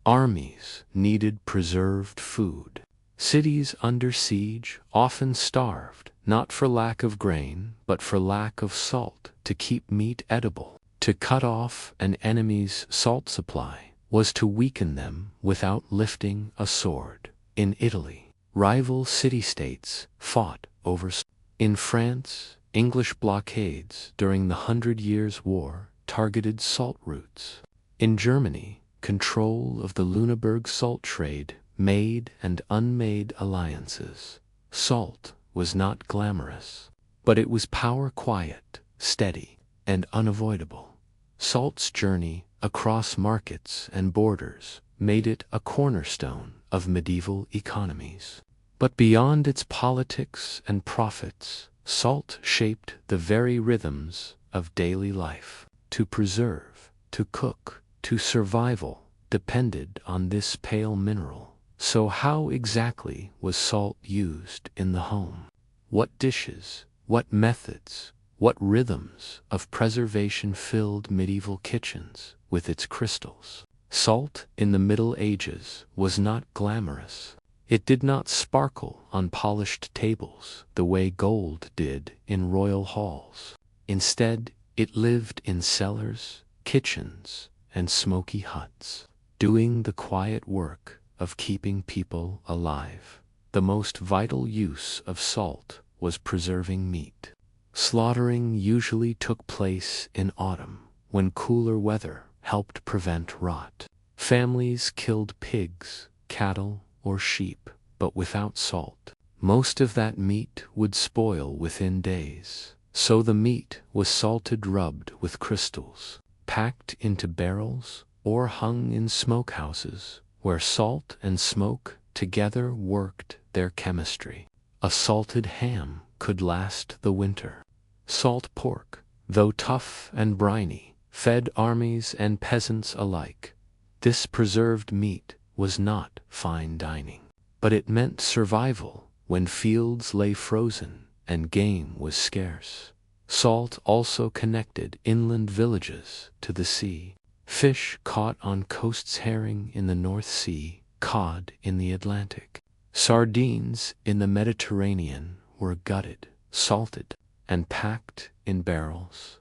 Armies needed preserved food. Cities under siege often starved, not for lack of grain, but for lack of salt to keep meat edible. To cut off an enemy's salt supply was to weaken them without lifting a sword. In Italy, rival city-states fought over salt. In France, English blockades during the 100 Years' War targeted salt routes. In Germany, control of the Lüneburg salt trade made and unmade alliances. Salt was not glamorous, but it was power quiet, steady, and unavoidable. Salt's journey across markets and borders made it a cornerstone of medieval economies. But beyond its politics and profits, salt shaped the very rhythms of daily life. To preserve, to cook, to survival depended on this pale mineral. So how exactly was salt used in the home? What dishes, what methods, what rhythms of preservation filled medieval kitchens with its crystals? Salt in the Middle Ages was not glamorous. It did not sparkle on polished tables the way gold did in royal halls. Instead, it lived in cellars, kitchens, and smoky huts, doing the quiet work of keeping people alive. The most vital use of salt was preserving meat. Slaughtering usually took place in autumn, when cooler weather helped prevent rot. Families killed pigs, cattle, or sheep, but without salt, most of that meat would spoil within days. So the meat was salted, rubbed with crystals, packed into barrels, or hung in smokehouses, where salt and smoke together worked their chemistry. A salted ham could last the winter. Salt pork, though tough and briny, fed armies and peasants alike. This preserved meat was not fine dining, but it meant survival when fields lay frozen and game was scarce. Salt also connected inland villages to the sea. Fish caught on coasts, herring in the North Sea, cod in the Atlantic. Sardines in the Mediterranean were gutted, salted, and packed in barrels.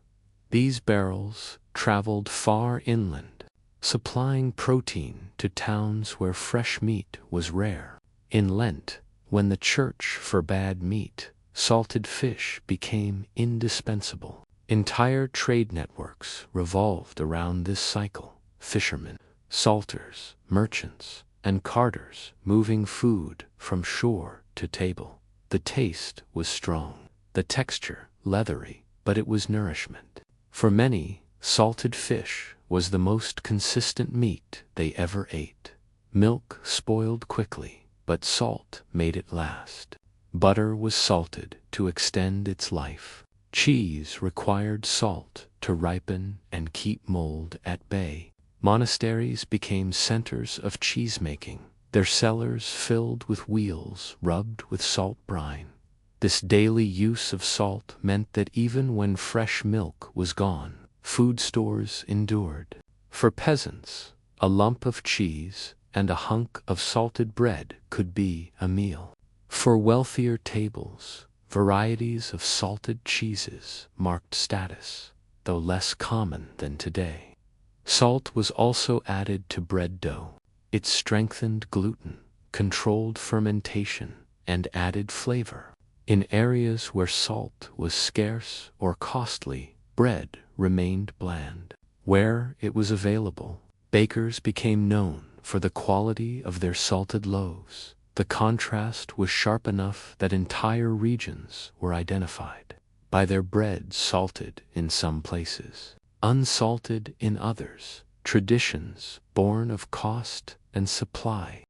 These barrels traveled far inland, supplying protein to towns where fresh meat was rare. In Lent, when the Church forbade meat, salted fish became indispensable. Entire trade networks revolved around this cycle: fishermen, salters, merchants, and carters moving food from shore to table. The taste was strong, the texture leathery, but it was nourishment. For many, salted fish was the most consistent meat they ever ate. Milk spoiled quickly, but salt made it last. Butter was salted to extend its life. Cheese required salt to ripen and keep mold at bay. Monasteries became centers of cheesemaking, their cellars filled with wheels rubbed with salt brine. This daily use of salt meant that even when fresh milk was gone, food stores endured. For peasants, a lump of cheese and a hunk of salted bread could be a meal. For wealthier tables, varieties of salted cheeses marked status, though less common than today. Salt was also added to bread dough. It strengthened gluten, controlled fermentation, and added flavor. In areas where salt was scarce or costly, bread remained bland. Where it was available, bakers became known for the quality of their salted loaves. The contrast was sharp enough that entire regions were identified by their bread salted in some places, unsalted in others, traditions born of cost and supply.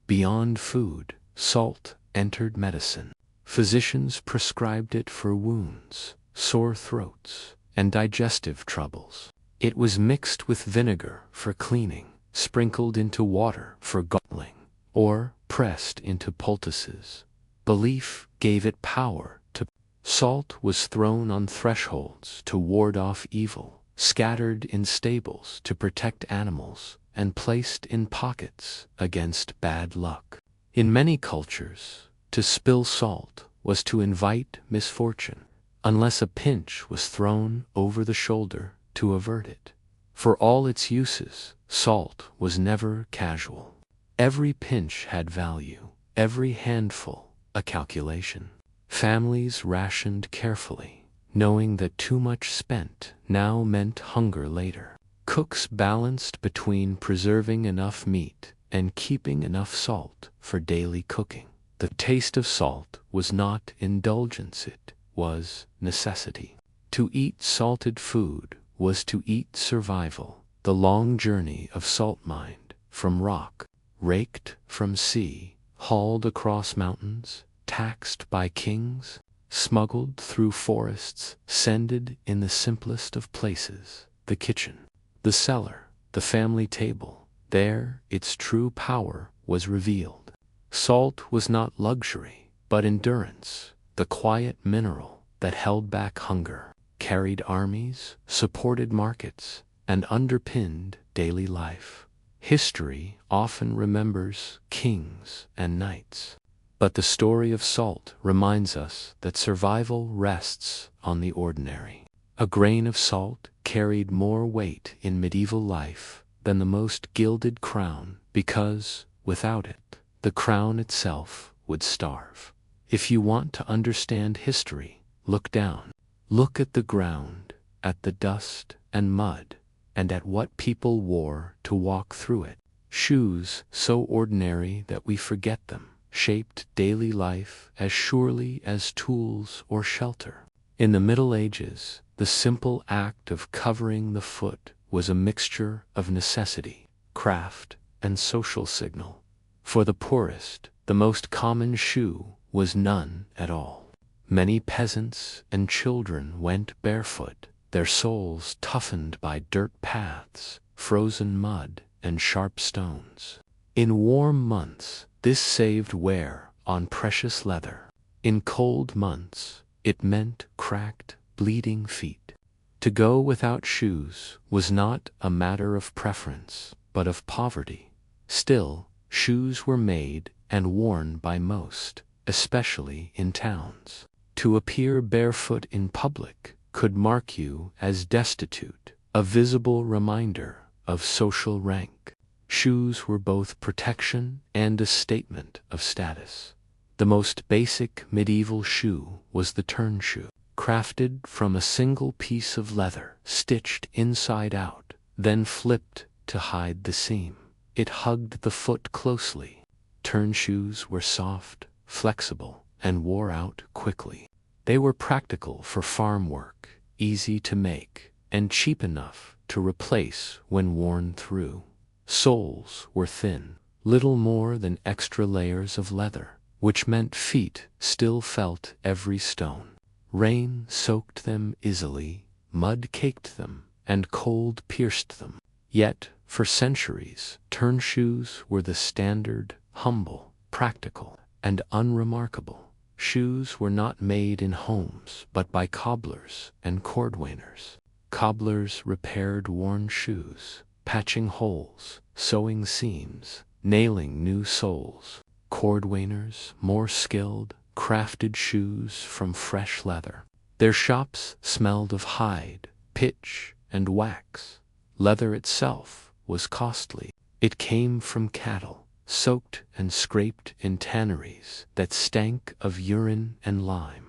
Beyond food, salt entered medicine. Physicians prescribed it for wounds, sore throats, and digestive troubles. It was mixed with vinegar for cleaning, sprinkled into water for gargling, or pressed into poultices. Belief gave it power to. Salt was thrown on thresholds to ward off evil, scattered in stables to protect animals, and placed in pockets against bad luck. In many cultures, to spill salt was to invite misfortune, unless a pinch was thrown over the shoulder to avert it. For all its uses, salt was never casual. Every pinch had value, every handful a calculation. Families rationed carefully, knowing that too much spent now meant hunger later. Cooks balanced between preserving enough meat and keeping enough salt for daily cooking. The taste of salt was not indulgence, it was necessity. To eat salted food was to eat survival. The long journey of salt mined from rock, raked from sea, hauled across mountains, taxed by kings, smuggled through forests, sended in the simplest of places, the kitchen, the cellar, the family table. There its true power was revealed. Salt was not luxury, but endurance, the quiet mineral that held back hunger, carried armies, supported markets, and underpinned daily life. History often remembers kings and knights, but the story of salt reminds us that survival rests on the ordinary. A grain of salt carried more weight in medieval life than the most gilded crown, because, without it, the crown itself would starve. If you want to understand history, look down. Look at the ground, at the dust and mud, and at what people wore to walk through it. Shoes so ordinary that we forget them, shaped daily life as surely as tools or shelter. In the Middle Ages, the simple act of covering the foot was a mixture of necessity, craft, and social signal. For the poorest, the most common shoe was none at all. Many peasants and children went barefoot, their soles toughened by dirt paths, frozen mud, and sharp stones. In warm months, this saved wear on precious leather. In cold months, it meant cracked, bleeding feet. To go without shoes was not a matter of preference, but of poverty. Still, shoes were made and worn by most, especially in towns. To appear barefoot in public could mark you as destitute, a visible reminder of social rank. Shoes were both protection and a statement of status. The most basic medieval shoe was the turn shoe, crafted from a single piece of leather, stitched inside out, then flipped to hide the seam. It hugged the foot closely. Turn shoes were soft, flexible, and wore out quickly. They were practical for farm work, easy to make, and cheap enough to replace when worn through. Soles were thin, little more than extra layers of leather, which meant feet still felt every stone. Rain soaked them easily, mud caked them, and cold pierced them. Yet, for centuries, turn shoes were the standard, humble, practical, and unremarkable. Shoes were not made in homes, but by cobblers and cordwainers. Cobblers repaired worn shoes, patching holes, sewing seams, nailing new soles. Cordwainers, more skilled, crafted shoes from fresh leather. Their shops smelled of hide, pitch, and wax. Leather itself was costly. It came from cattle, soaked and scraped in tanneries that stank of urine and lime.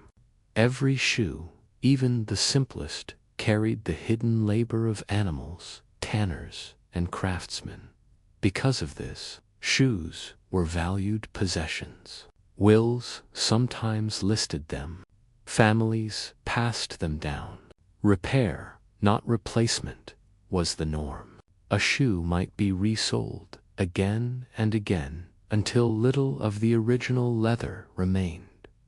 Every shoe, even the simplest, carried the hidden labor of animals, tanners, and craftsmen. Because of this, shoes were valued possessions. Wills sometimes listed them. Families passed them down. Repair, not replacement, was the norm. A shoe might be resold again and again until little of the original leather remained.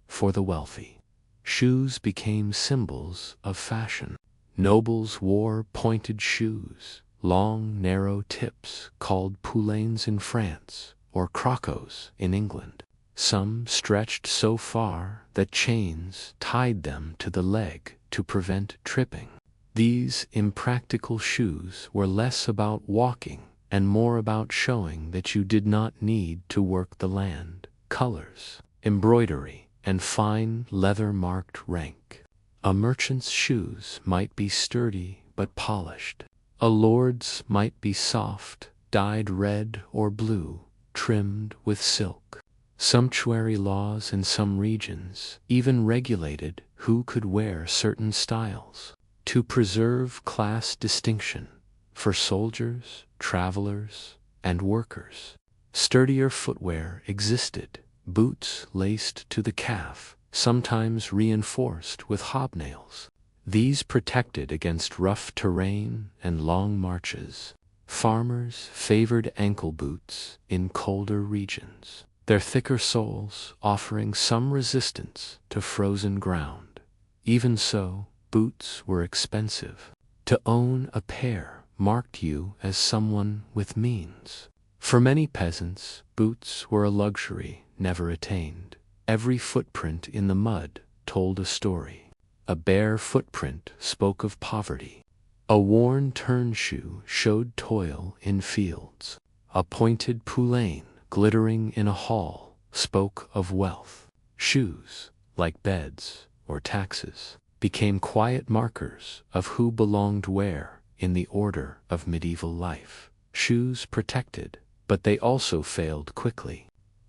For the wealthy, shoes became symbols of fashion. Nobles wore pointed shoes, long, narrow tips called poulaines in France or crocos in England. Some stretched so far that chains tied them to the leg to prevent tripping. These impractical shoes were less about walking and more about showing that you did not need to work the land. Colors, embroidery, and fine leather-marked rank. A merchant's shoes might be sturdy but polished. A lord's might be soft, dyed red or blue, trimmed with silk. Sumptuary laws in some regions even regulated who could wear certain styles. To preserve class distinction for soldiers, travelers, and workers. Sturdier footwear existed, boots laced to the calf, sometimes reinforced with hobnails. These protected against rough terrain and long marches. Farmers favored ankle boots in colder regions, their thicker soles offering some resistance to frozen ground. Even so, boots were expensive. To own a pair marked you as someone with means. For many peasants, boots were a luxury never attained. Every footprint in the mud told a story. A bare footprint spoke of poverty. A worn turn shoe showed toil in fields. A pointed poulain glittering in a hall spoke of wealth. Shoes, like beds or taxes, became quiet markers of who belonged where in the order of medieval life. Shoes protected, but they also failed quickly.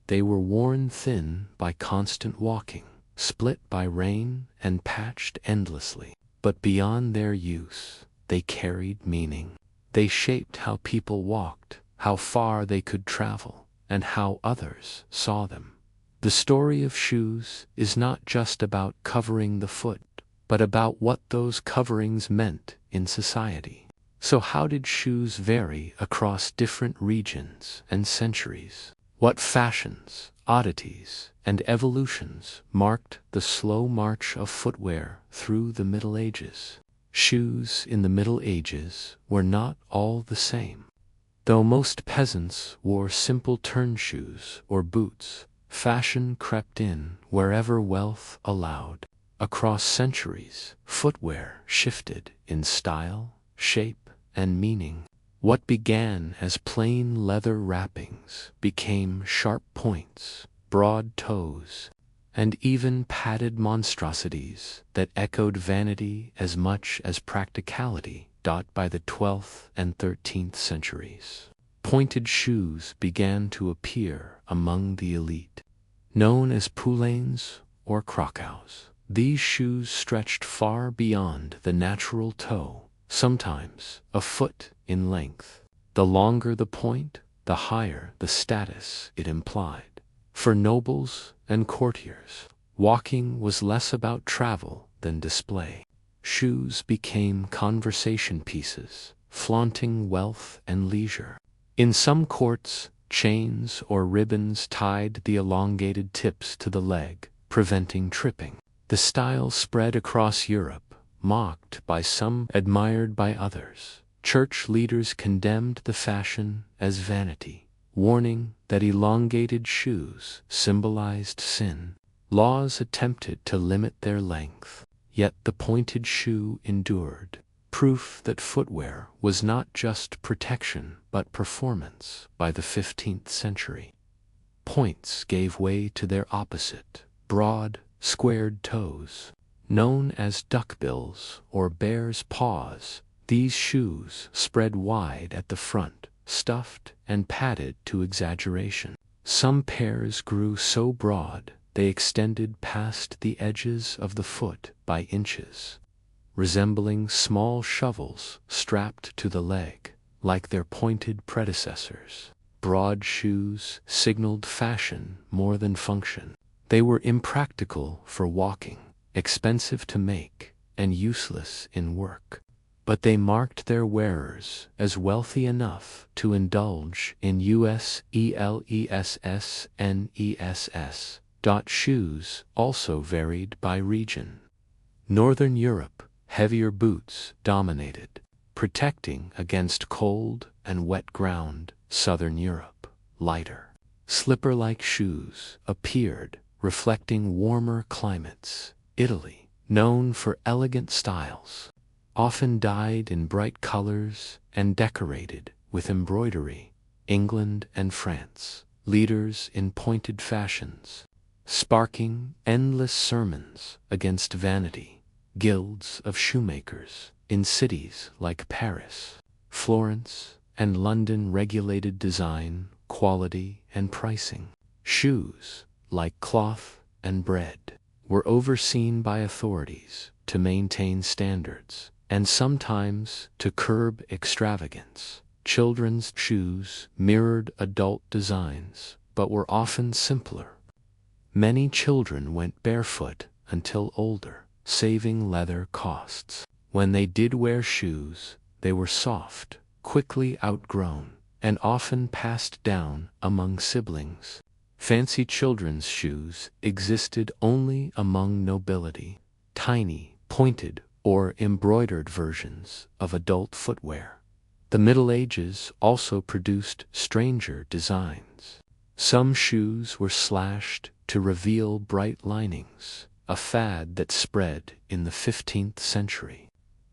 They were worn thin by constant walking, split by rain, and patched endlessly. But beyond their use, they carried meaning. They shaped how people walked, how far they could travel, and how others saw them. The story of shoes is not just about covering the foot, but about what those coverings meant in society. So how did shoes vary across different regions and centuries? What fashions, oddities, and evolutions marked the slow march of footwear through the Middle Ages? Shoes in the Middle Ages were not all the same. Though most peasants wore simple turn shoes or boots, fashion crept in wherever wealth allowed. Across centuries, footwear shifted in style, shape, and meaning. What began as plain leather wrappings became sharp points, broad toes, and even padded monstrosities that echoed vanity as much as practicality. By the 12th and 13th centuries, pointed shoes began to appear among the elite. Known as poulaines or crocos, these shoes stretched far beyond the natural toe, sometimes a foot in length. The longer the point, the higher the status it implied. For nobles and courtiers, walking was less about travel than display. Shoes became conversation pieces, flaunting wealth and leisure. In some courts, chains or ribbons tied the elongated tips to the leg, preventing tripping. The style spread across Europe, mocked by some, admired by others. Church leaders condemned the fashion as vanity, warning that elongated shoes symbolized sin. Laws attempted to limit their length, yet the pointed shoe endured, proof that footwear was not just protection but performance. By the 15th century, points gave way to their opposite, broad, squared toes. Known as duckbills or bear's paws, these shoes spread wide at the front, stuffed and padded to exaggeration. Some pairs grew so broad they extended past the edges of the foot by inches, resembling small shovels strapped to the leg, like their pointed predecessors. Broad shoes signaled fashion more than function. They were impractical for walking, expensive to make, and useless in work. But they marked their wearers as wealthy enough to indulge in sleepless. Shoes also varied by region. Northern Europe heavier boots dominated, protecting against cold and wet ground. Southern Europe, lighter, slipper-like shoes appeared, reflecting warmer climates. Italy, known for elegant styles, often dyed in bright colors and decorated with embroidery. England and France, leaders in pointed fashions, sparking endless sermons against vanity. Guilds of shoemakers in cities like Paris, Florence, and London regulated design, quality, and pricing. Shoes, like cloth and bread, were overseen by authorities to maintain standards and sometimes to curb extravagance. Children's shoes mirrored adult designs but were often simpler. Many children went barefoot until older, saving leather costs. When they did wear shoes, they were soft, quickly outgrown, and often passed down among siblings. Fancy children's shoes existed only among nobility, tiny, pointed, or embroidered versions of adult footwear. The Middle Ages also produced stranger designs. Some shoes were slashed to reveal bright linings, a fad that spread in the 15th century.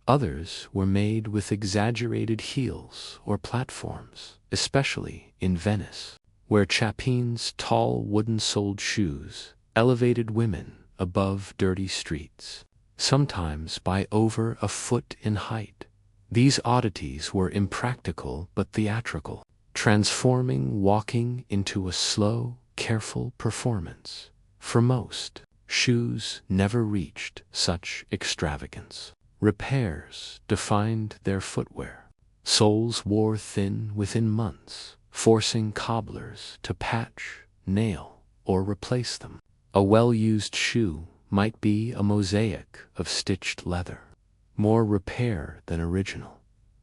Others were made with exaggerated heels or platforms, especially in Venice, where Chapin's tall wooden-soled shoes elevated women above dirty streets, sometimes by over a foot in height. These oddities were impractical but theatrical, transforming walking into a slow, careful performance. For most, shoes never reached such extravagance. Repairs defined their footwear. Soles wore thin within months, forcing cobblers to patch, nail, or replace them. A well-used shoe might be a mosaic of stitched leather, more repair than original.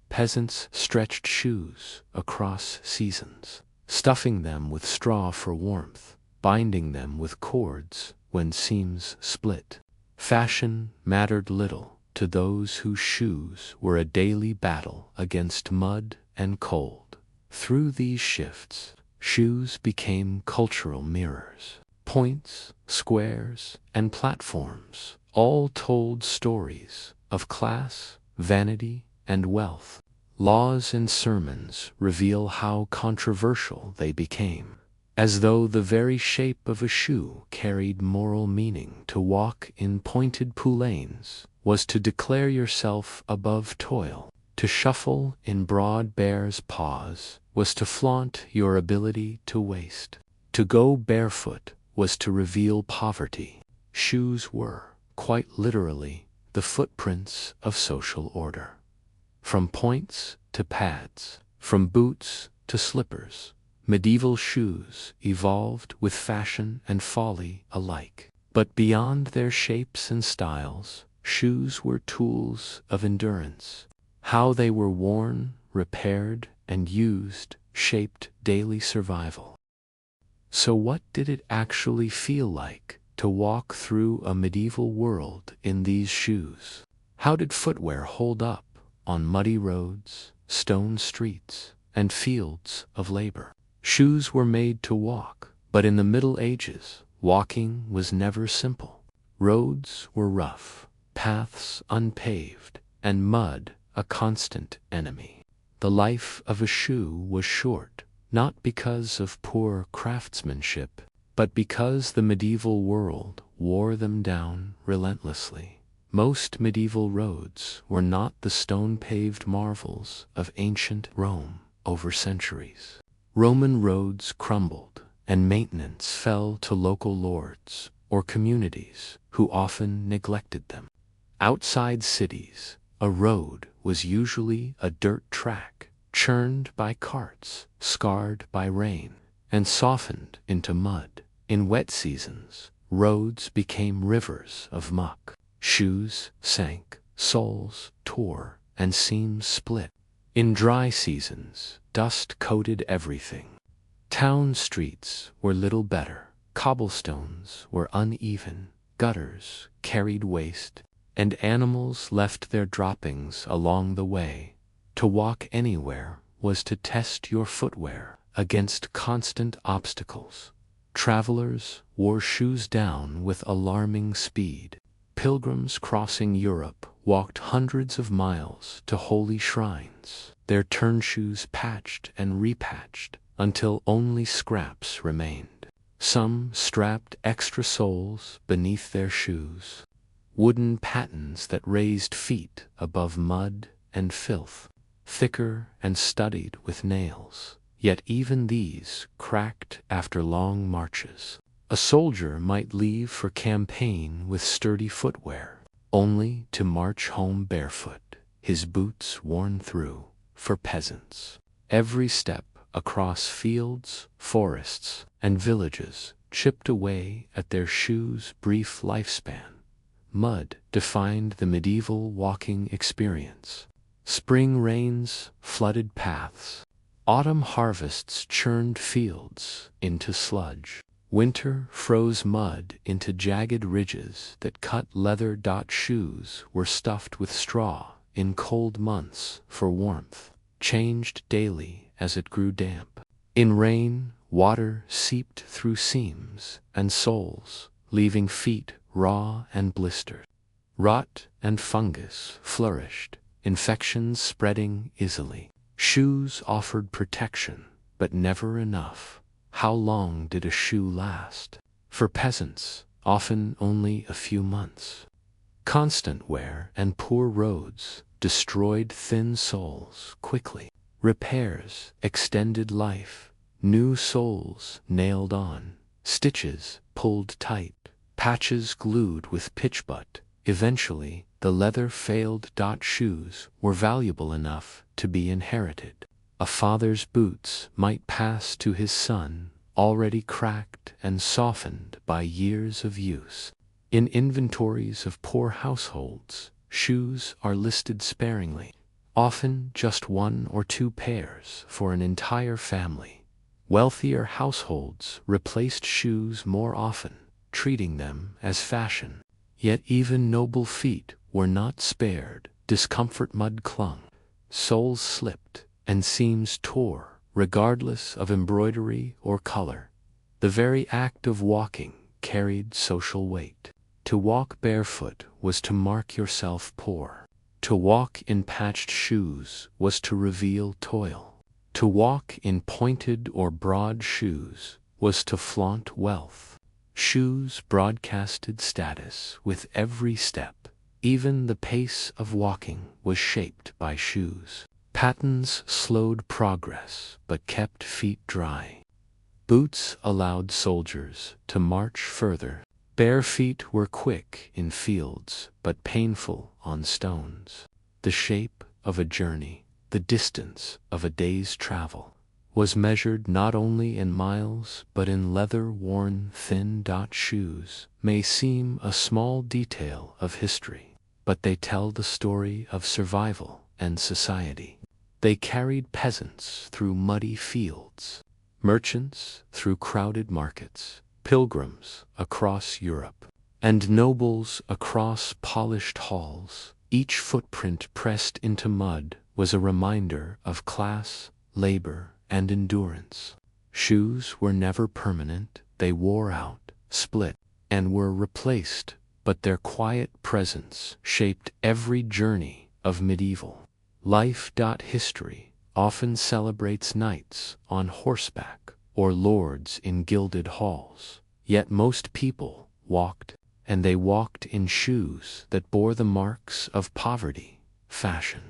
Peasants stretched shoes across seasons, stuffing them with straw for warmth, binding them with cords when seams split. Fashion mattered little to those whose shoes were a daily battle against mud and cold. Through these shifts, shoes became cultural mirrors. Points, squares, and platforms all told stories of class, vanity, and wealth. Laws and sermons reveal how controversial they became, as though the very shape of a shoe carried moral meaning. To walk in pointed poulaines was to declare yourself above toil. To shuffle in broad bear's paws was to flaunt your ability to waste. To go barefoot was to reveal poverty. Shoes were, quite literally, the footprints of social order. From points to pads, from boots to slippers, medieval shoes evolved with fashion and folly alike. But beyond their shapes and styles, shoes were tools of endurance. How they were worn, repaired, and used shaped daily survival. So what did it actually feel like to walk through a medieval world in these shoes? How did footwear hold up on muddy roads, stone streets, and fields of labor? Shoes were made to walk, but in the Middle Ages, walking was never simple. Roads were rough, paths unpaved, and mud a constant enemy. The life of a shoe was short, not because of poor craftsmanship, but because the medieval world wore them down relentlessly. Most medieval roads were not the stone-paved marvels of ancient Rome over centuries. Roman roads crumbled, and maintenance fell to local lords or communities who often neglected them. Outside cities, a road was usually a dirt track, churned by carts, scarred by rain, and softened into mud. In wet seasons, roads became rivers of muck. Shoes sank, soles tore, and seams split. In dry seasons, dust coated everything. Town streets were little better. Cobblestones were uneven, gutters carried waste, and animals left their droppings along the way. To walk anywhere was to test your footwear against constant obstacles. Travelers wore shoes down with alarming speed. Pilgrims crossing Europe walked hundreds of miles to holy shrines, their turnshoes patched and repatched until only scraps remained. Some strapped extra soles beneath their shoes, wooden pattens that raised feet above mud and filth, thicker and studded with nails. Yet even these cracked after long marches. A soldier might leave for campaign with sturdy footwear, only to march home barefoot, his boots worn through. For peasants, every step across fields, forests, and villages chipped away at their shoes' brief lifespan. Mud defined the medieval walking experience. Spring rains flooded paths. Autumn harvests churned fields into sludge. Winter froze mud into jagged ridges that cut leather. Shoes were stuffed with straw in cold months for warmth, changed daily as it grew damp. In rain, water seeped through seams and soles, leaving feet raw and blistered. Rot and fungus flourished, infections spreading easily. Shoes offered protection, but never enough. How long did a shoe last? For peasants, often only a few months. Constant wear and poor roads destroyed thin soles quickly. Repairs extended life. New soles nailed on, stitches pulled tight, patches glued with pitchbutt. Eventually, the leather failed. Shoes were valuable enough to be inherited. A father's boots might pass to his son, already cracked and softened by years of use. In inventories of poor households, shoes are listed sparingly, often just 1 or 2 pairs for an entire family. Wealthier households replaced shoes more often, treating them as fashion. Yet even noble feet were not spared. Discomfort. Mud clung, soles slipped, and seams tore, regardless of embroidery or color. The very act of walking carried social weight. To walk barefoot was to mark yourself poor. To walk in patched shoes was to reveal toil. To walk in pointed or broad shoes was to flaunt wealth. Shoes broadcasted status with every step. Even the pace of walking was shaped by shoes. Pattens slowed progress but kept feet dry. Boots allowed soldiers to march further. Bare feet were quick in fields but painful on stones. The shape of a journey, the distance of a day's travel, was measured not only in miles but in leather-worn thin. Shoes may seem a small detail of history, but they tell the story of survival and society. They carried peasants through muddy fields, merchants through crowded markets, pilgrims across Europe, and nobles across polished halls. Each footprint pressed into mud was a reminder of class, labor, and endurance. Shoes were never permanent. They wore out, split, and were replaced, but their quiet presence shaped every journey of medieval life. History often celebrates knights on horseback or lords in gilded halls. Yet most people walked, and they walked in shoes that bore the marks of poverty, fashion,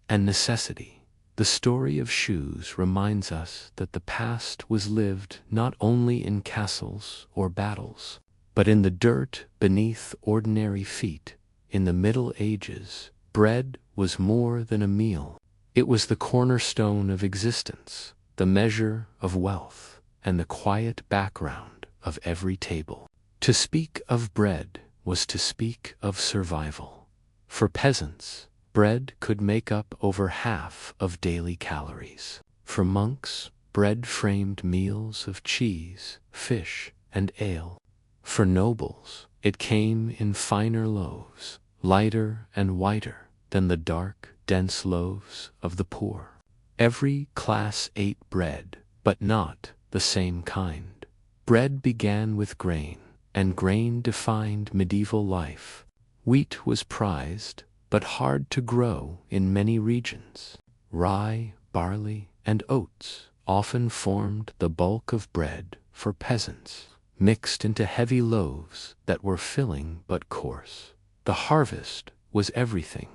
and necessity. The story of shoes reminds us that the past was lived not only in castles or battles, but in the dirt beneath ordinary feet. In the Middle Ages, bread was more than a meal. It was the cornerstone of existence, the measure of wealth, and the quiet background of every table. To speak of bread was to speak of survival. For peasants, bread could make up over half of daily calories. For monks, bread framed meals of cheese, fish, and ale. For nobles, it came in finer loaves, lighter and whiter than the dark, dense loaves of the poor. Every class ate bread, but not the same kind. Bread began with grain, and grain defined medieval life. Wheat was prized, but hard to grow in many regions. Rye, barley, and oats often formed the bulk of bread for peasants, mixed into heavy loaves that were filling but coarse. The harvest was everything.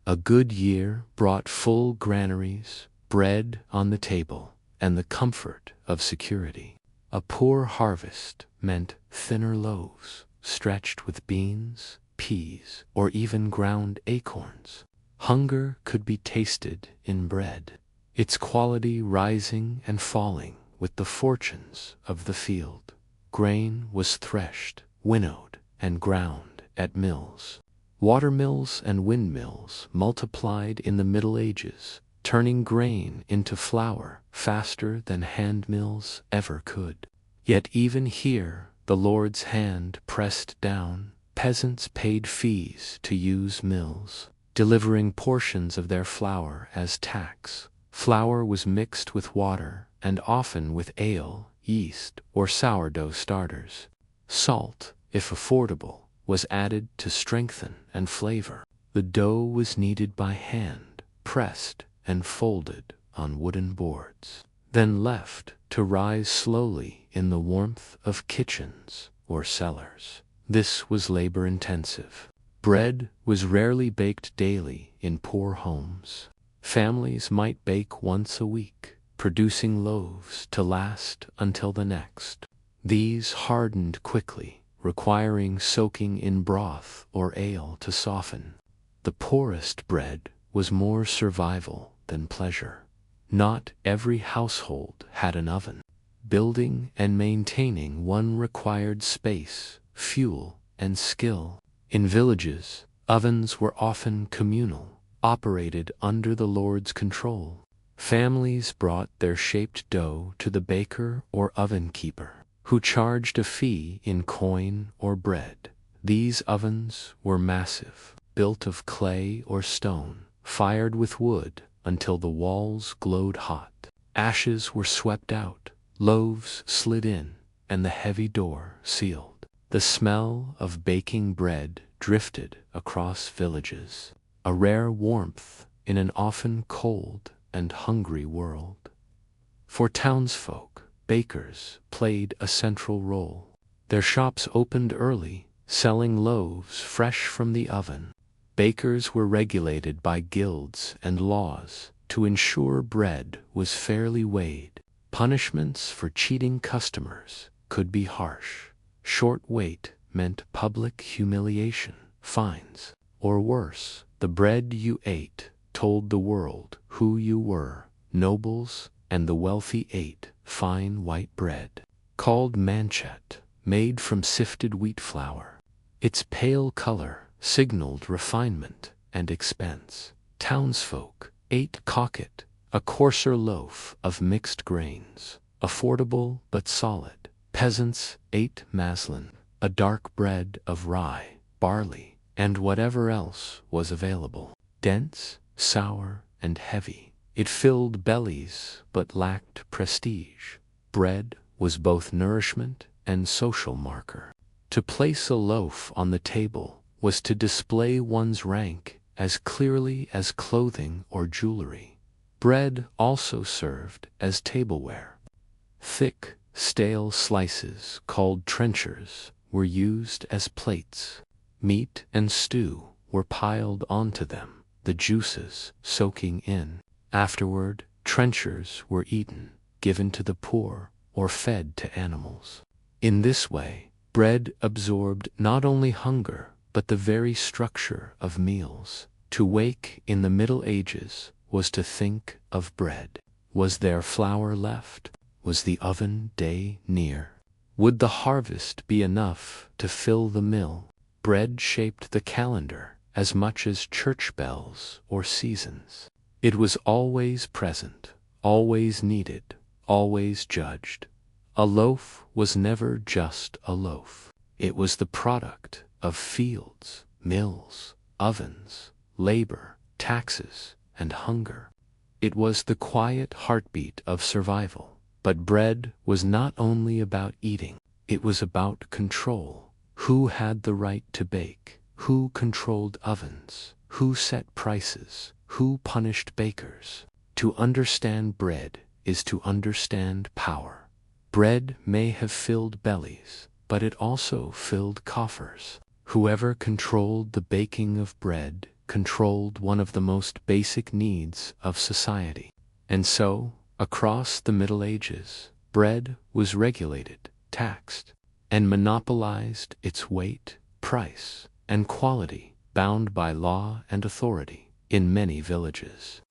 A good year brought full granaries, bread on the table, and the comfort of security. A poor harvest meant thinner loaves, stretched with beans, peas, or even ground acorns. Hunger could be tasted in bread, its quality rising and falling with the fortunes of the field. Grain was threshed, winnowed, and ground at mills. Watermills and windmills multiplied in the Middle Ages, turning grain into flour faster than hand mills ever could. Yet even here, the Lord's hand pressed down. Peasants paid fees to use mills, delivering portions of their flour as tax. Flour was mixed with water, and often with ale, yeast, or sourdough starters. Salt, if affordable, was added to strengthen and flavor. The dough was kneaded by hand, pressed and folded on wooden boards, then left to rise slowly in the warmth of kitchens or cellars. This was labor-intensive. Bread was rarely baked daily in poor homes. Families might bake once a week, producing loaves to last until the next. These hardened quickly, requiring soaking in broth or ale to soften. The poorest bread was more survival than pleasure. Not every household had an oven. Building and maintaining one required space, fuel, and skill. In villages, ovens were often communal, operated under the Lord's control. Families brought their shaped dough to the baker or oven keeper, who charged a fee in coin or bread. These ovens were massive, built of clay or stone, fired with wood until the walls glowed hot. Ashes were swept out, loaves slid in, and the heavy door sealed. The smell of baking bread drifted across villages, a rare warmth in an often cold and hungry world. For townsfolk, bakers played a central role. Their shops opened early, selling loaves fresh from the oven. Bakers were regulated by guilds and laws to ensure bread was fairly weighed. Punishments for cheating customers could be harsh. Short wait meant public humiliation, fines, or worse, the bread you ate told the world who you were. Nobles and the wealthy ate fine white bread, called manchet, made from sifted wheat flour. Its pale color signaled refinement and expense. Townsfolk ate cocket, a coarser loaf of mixed grains, affordable but solid. Peasants ate maslin, a dark bread of rye, barley, and whatever else was available. Dense, sour, and heavy, it filled bellies but lacked prestige. Bread was both nourishment and social marker. To place a loaf on the table was to display one's rank as clearly as clothing or jewelry. Bread also served as tableware. Thick, stale slices, called trenchers, were used as plates. Meat and stew were piled onto them, the juices soaking in. Afterward, trenchers were eaten, given to the poor, or fed to animals. In this way, bread absorbed not only hunger, but the very structure of meals. To wake in the Middle Ages was to think of bread. Was there flour left? Was the oven day near? Would the harvest be enough to fill the mill? Bread shaped the calendar as much as church bells or seasons. It was always present, always needed, always judged. A loaf was never just a loaf. It was the product of fields, mills, ovens, labor, taxes, and hunger. It was the quiet heartbeat of survival. But bread was not only about eating, it was about control. Who had the right to bake? Who controlled ovens? Who set prices? Who punished bakers? To understand bread is to understand power. Bread may have filled bellies, but it also filled coffers. Whoever controlled the baking of bread controlled one of the most basic needs of society. And so, across the Middle Ages, bread was regulated, taxed, and monopolized its weight, price, and quality, bound by law and authority, in many villages.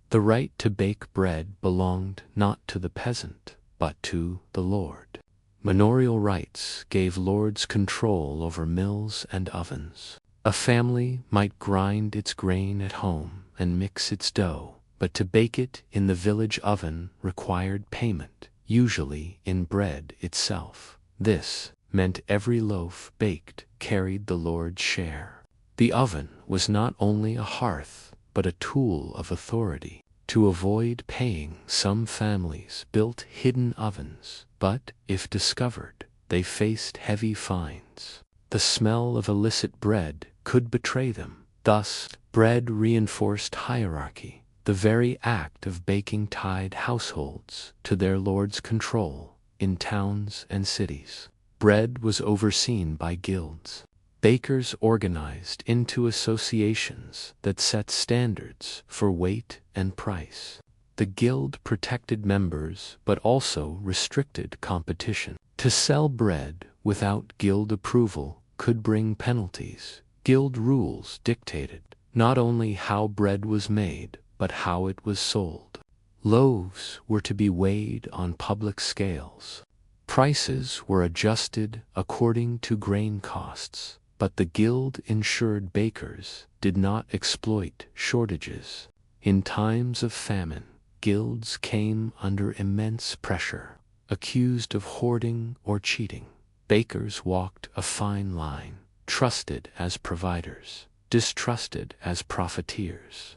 The right to bake bread belonged not to the peasant, but to the lord. Manorial rights gave lords control over mills and ovens. A family might grind its grain at home and mix its dough, but to bake it in the village oven required payment, usually in bread itself. This meant every loaf baked carried the lord's share. The oven was not only a hearth, but a tool of authority. To avoid paying, some families built hidden ovens, but if discovered, they faced heavy fines. The smell of illicit bread could betray them. Thus, bread reinforced hierarchy. The very act of baking tied households to their lord's control. In towns and cities, bread was overseen by guilds. Bakers organized into associations that set standards for weight and price. The guild protected members but also restricted competition. To sell bread without guild approval could bring penalties. Guild rules dictated not only how bread was made, but how it was sold. Loaves were to be weighed on public scales. Prices were adjusted according to grain costs. But the guild ensured bakers did not exploit shortages. In times of famine, guilds came under immense pressure. Accused of hoarding or cheating, bakers walked a fine line, trusted as providers, distrusted as profiteers.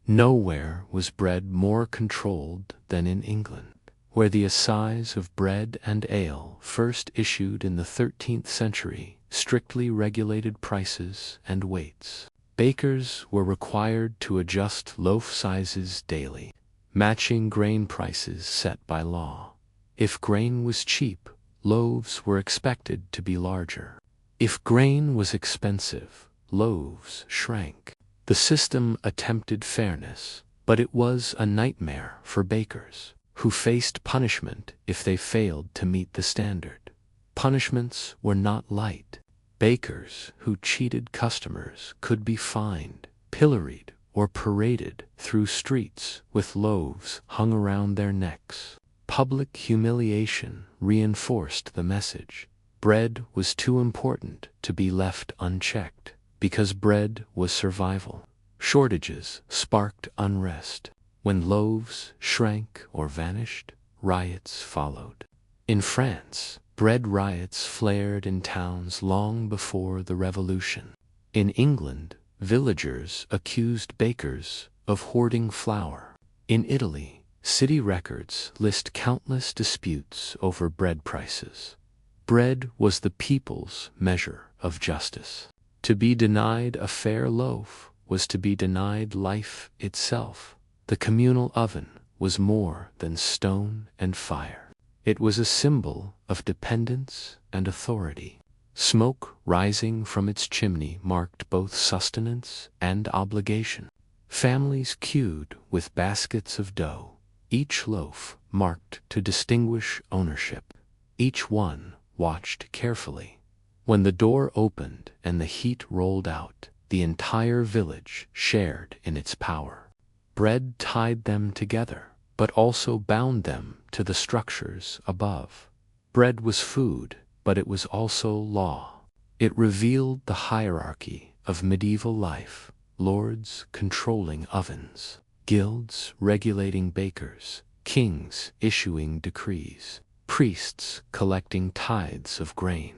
Nowhere was bread more controlled than in England, where the assize of bread and ale, first issued in the 13th century, strictly regulated prices and weights. Bakers were required to adjust loaf sizes daily, matching grain prices set by law. If grain was cheap, loaves were expected to be larger. If grain was expensive, loaves shrank. The system attempted fairness, but it was a nightmare for bakers, who faced punishment if they failed to meet the standard. Punishments were not light. Bakers who cheated customers could be fined, pilloried, or paraded through streets with loaves hung around their necks. Public humiliation reinforced the message. Bread was too important to be left unchecked, because bread was survival. Shortages sparked unrest. When loaves shrank or vanished, riots followed. In France, bread riots flared in towns long before the Revolution. In England, villagers accused bakers of hoarding flour. In Italy, city records list countless disputes over bread prices. Bread was the people's measure of justice. To be denied a fair loaf was to be denied life itself. The communal oven was more than stone and fire. It was a symbol of dependence and authority. Smoke rising from its chimney marked both sustenance and obligation. Families queued with baskets of dough, each loaf marked to distinguish ownership. Each one watched carefully. When the door opened and the heat rolled out, the entire village shared in its power. Bread tied them together, but also bound them to the structures above. Bread was food, but it was also law. It revealed the hierarchy of medieval life: lords controlling ovens, guilds regulating bakers, kings issuing decrees, priests collecting tithes of grain.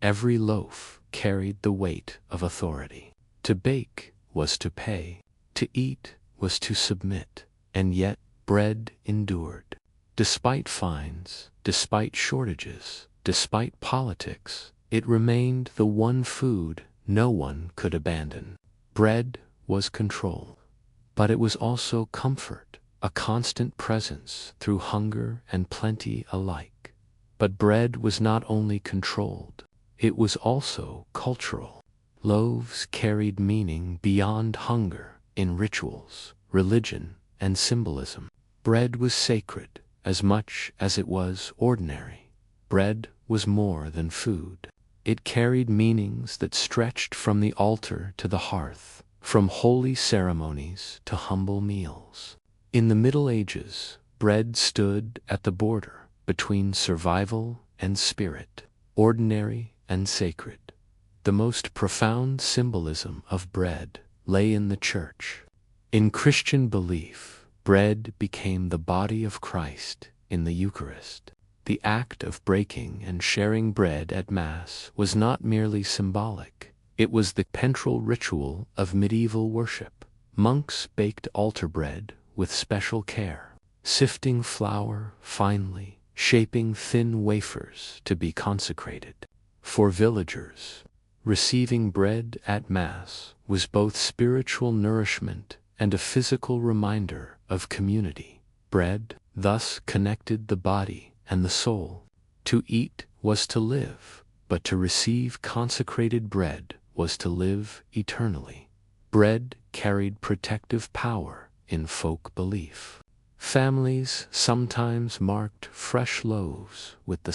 Every loaf carried the weight of authority. To bake was to pay, to eat was to submit, and yet bread endured. Despite fines, despite shortages, despite politics, it remained the one food no one could abandon. Bread was control, but it was also comfort, a constant presence through hunger and plenty alike. But bread was not only controlled, it was also cultural. Loaves carried meaning beyond hunger in rituals, religion, and symbolism. Bread was sacred as much as it was ordinary. Bread was more than food. It carried meanings that stretched from the altar to the hearth, from holy ceremonies to humble meals. In the Middle Ages, bread stood at the border between survival and spirit, ordinary and sacred. The most profound symbolism of bread lay in the church. In Christian belief, bread became the body of Christ in the Eucharist. The act of breaking and sharing bread at Mass was not merely symbolic. It was the central ritual of medieval worship. Monks baked altar bread with special care, sifting flour finely, shaping thin wafers to be consecrated. For villagers, receiving bread at Mass was both spiritual nourishment and a physical reminder of community. Bread thus connected the body and the soul. To eat was to live, but to receive consecrated bread was to live eternally. Bread carried protective power in folk belief. Families sometimes marked fresh loaves with the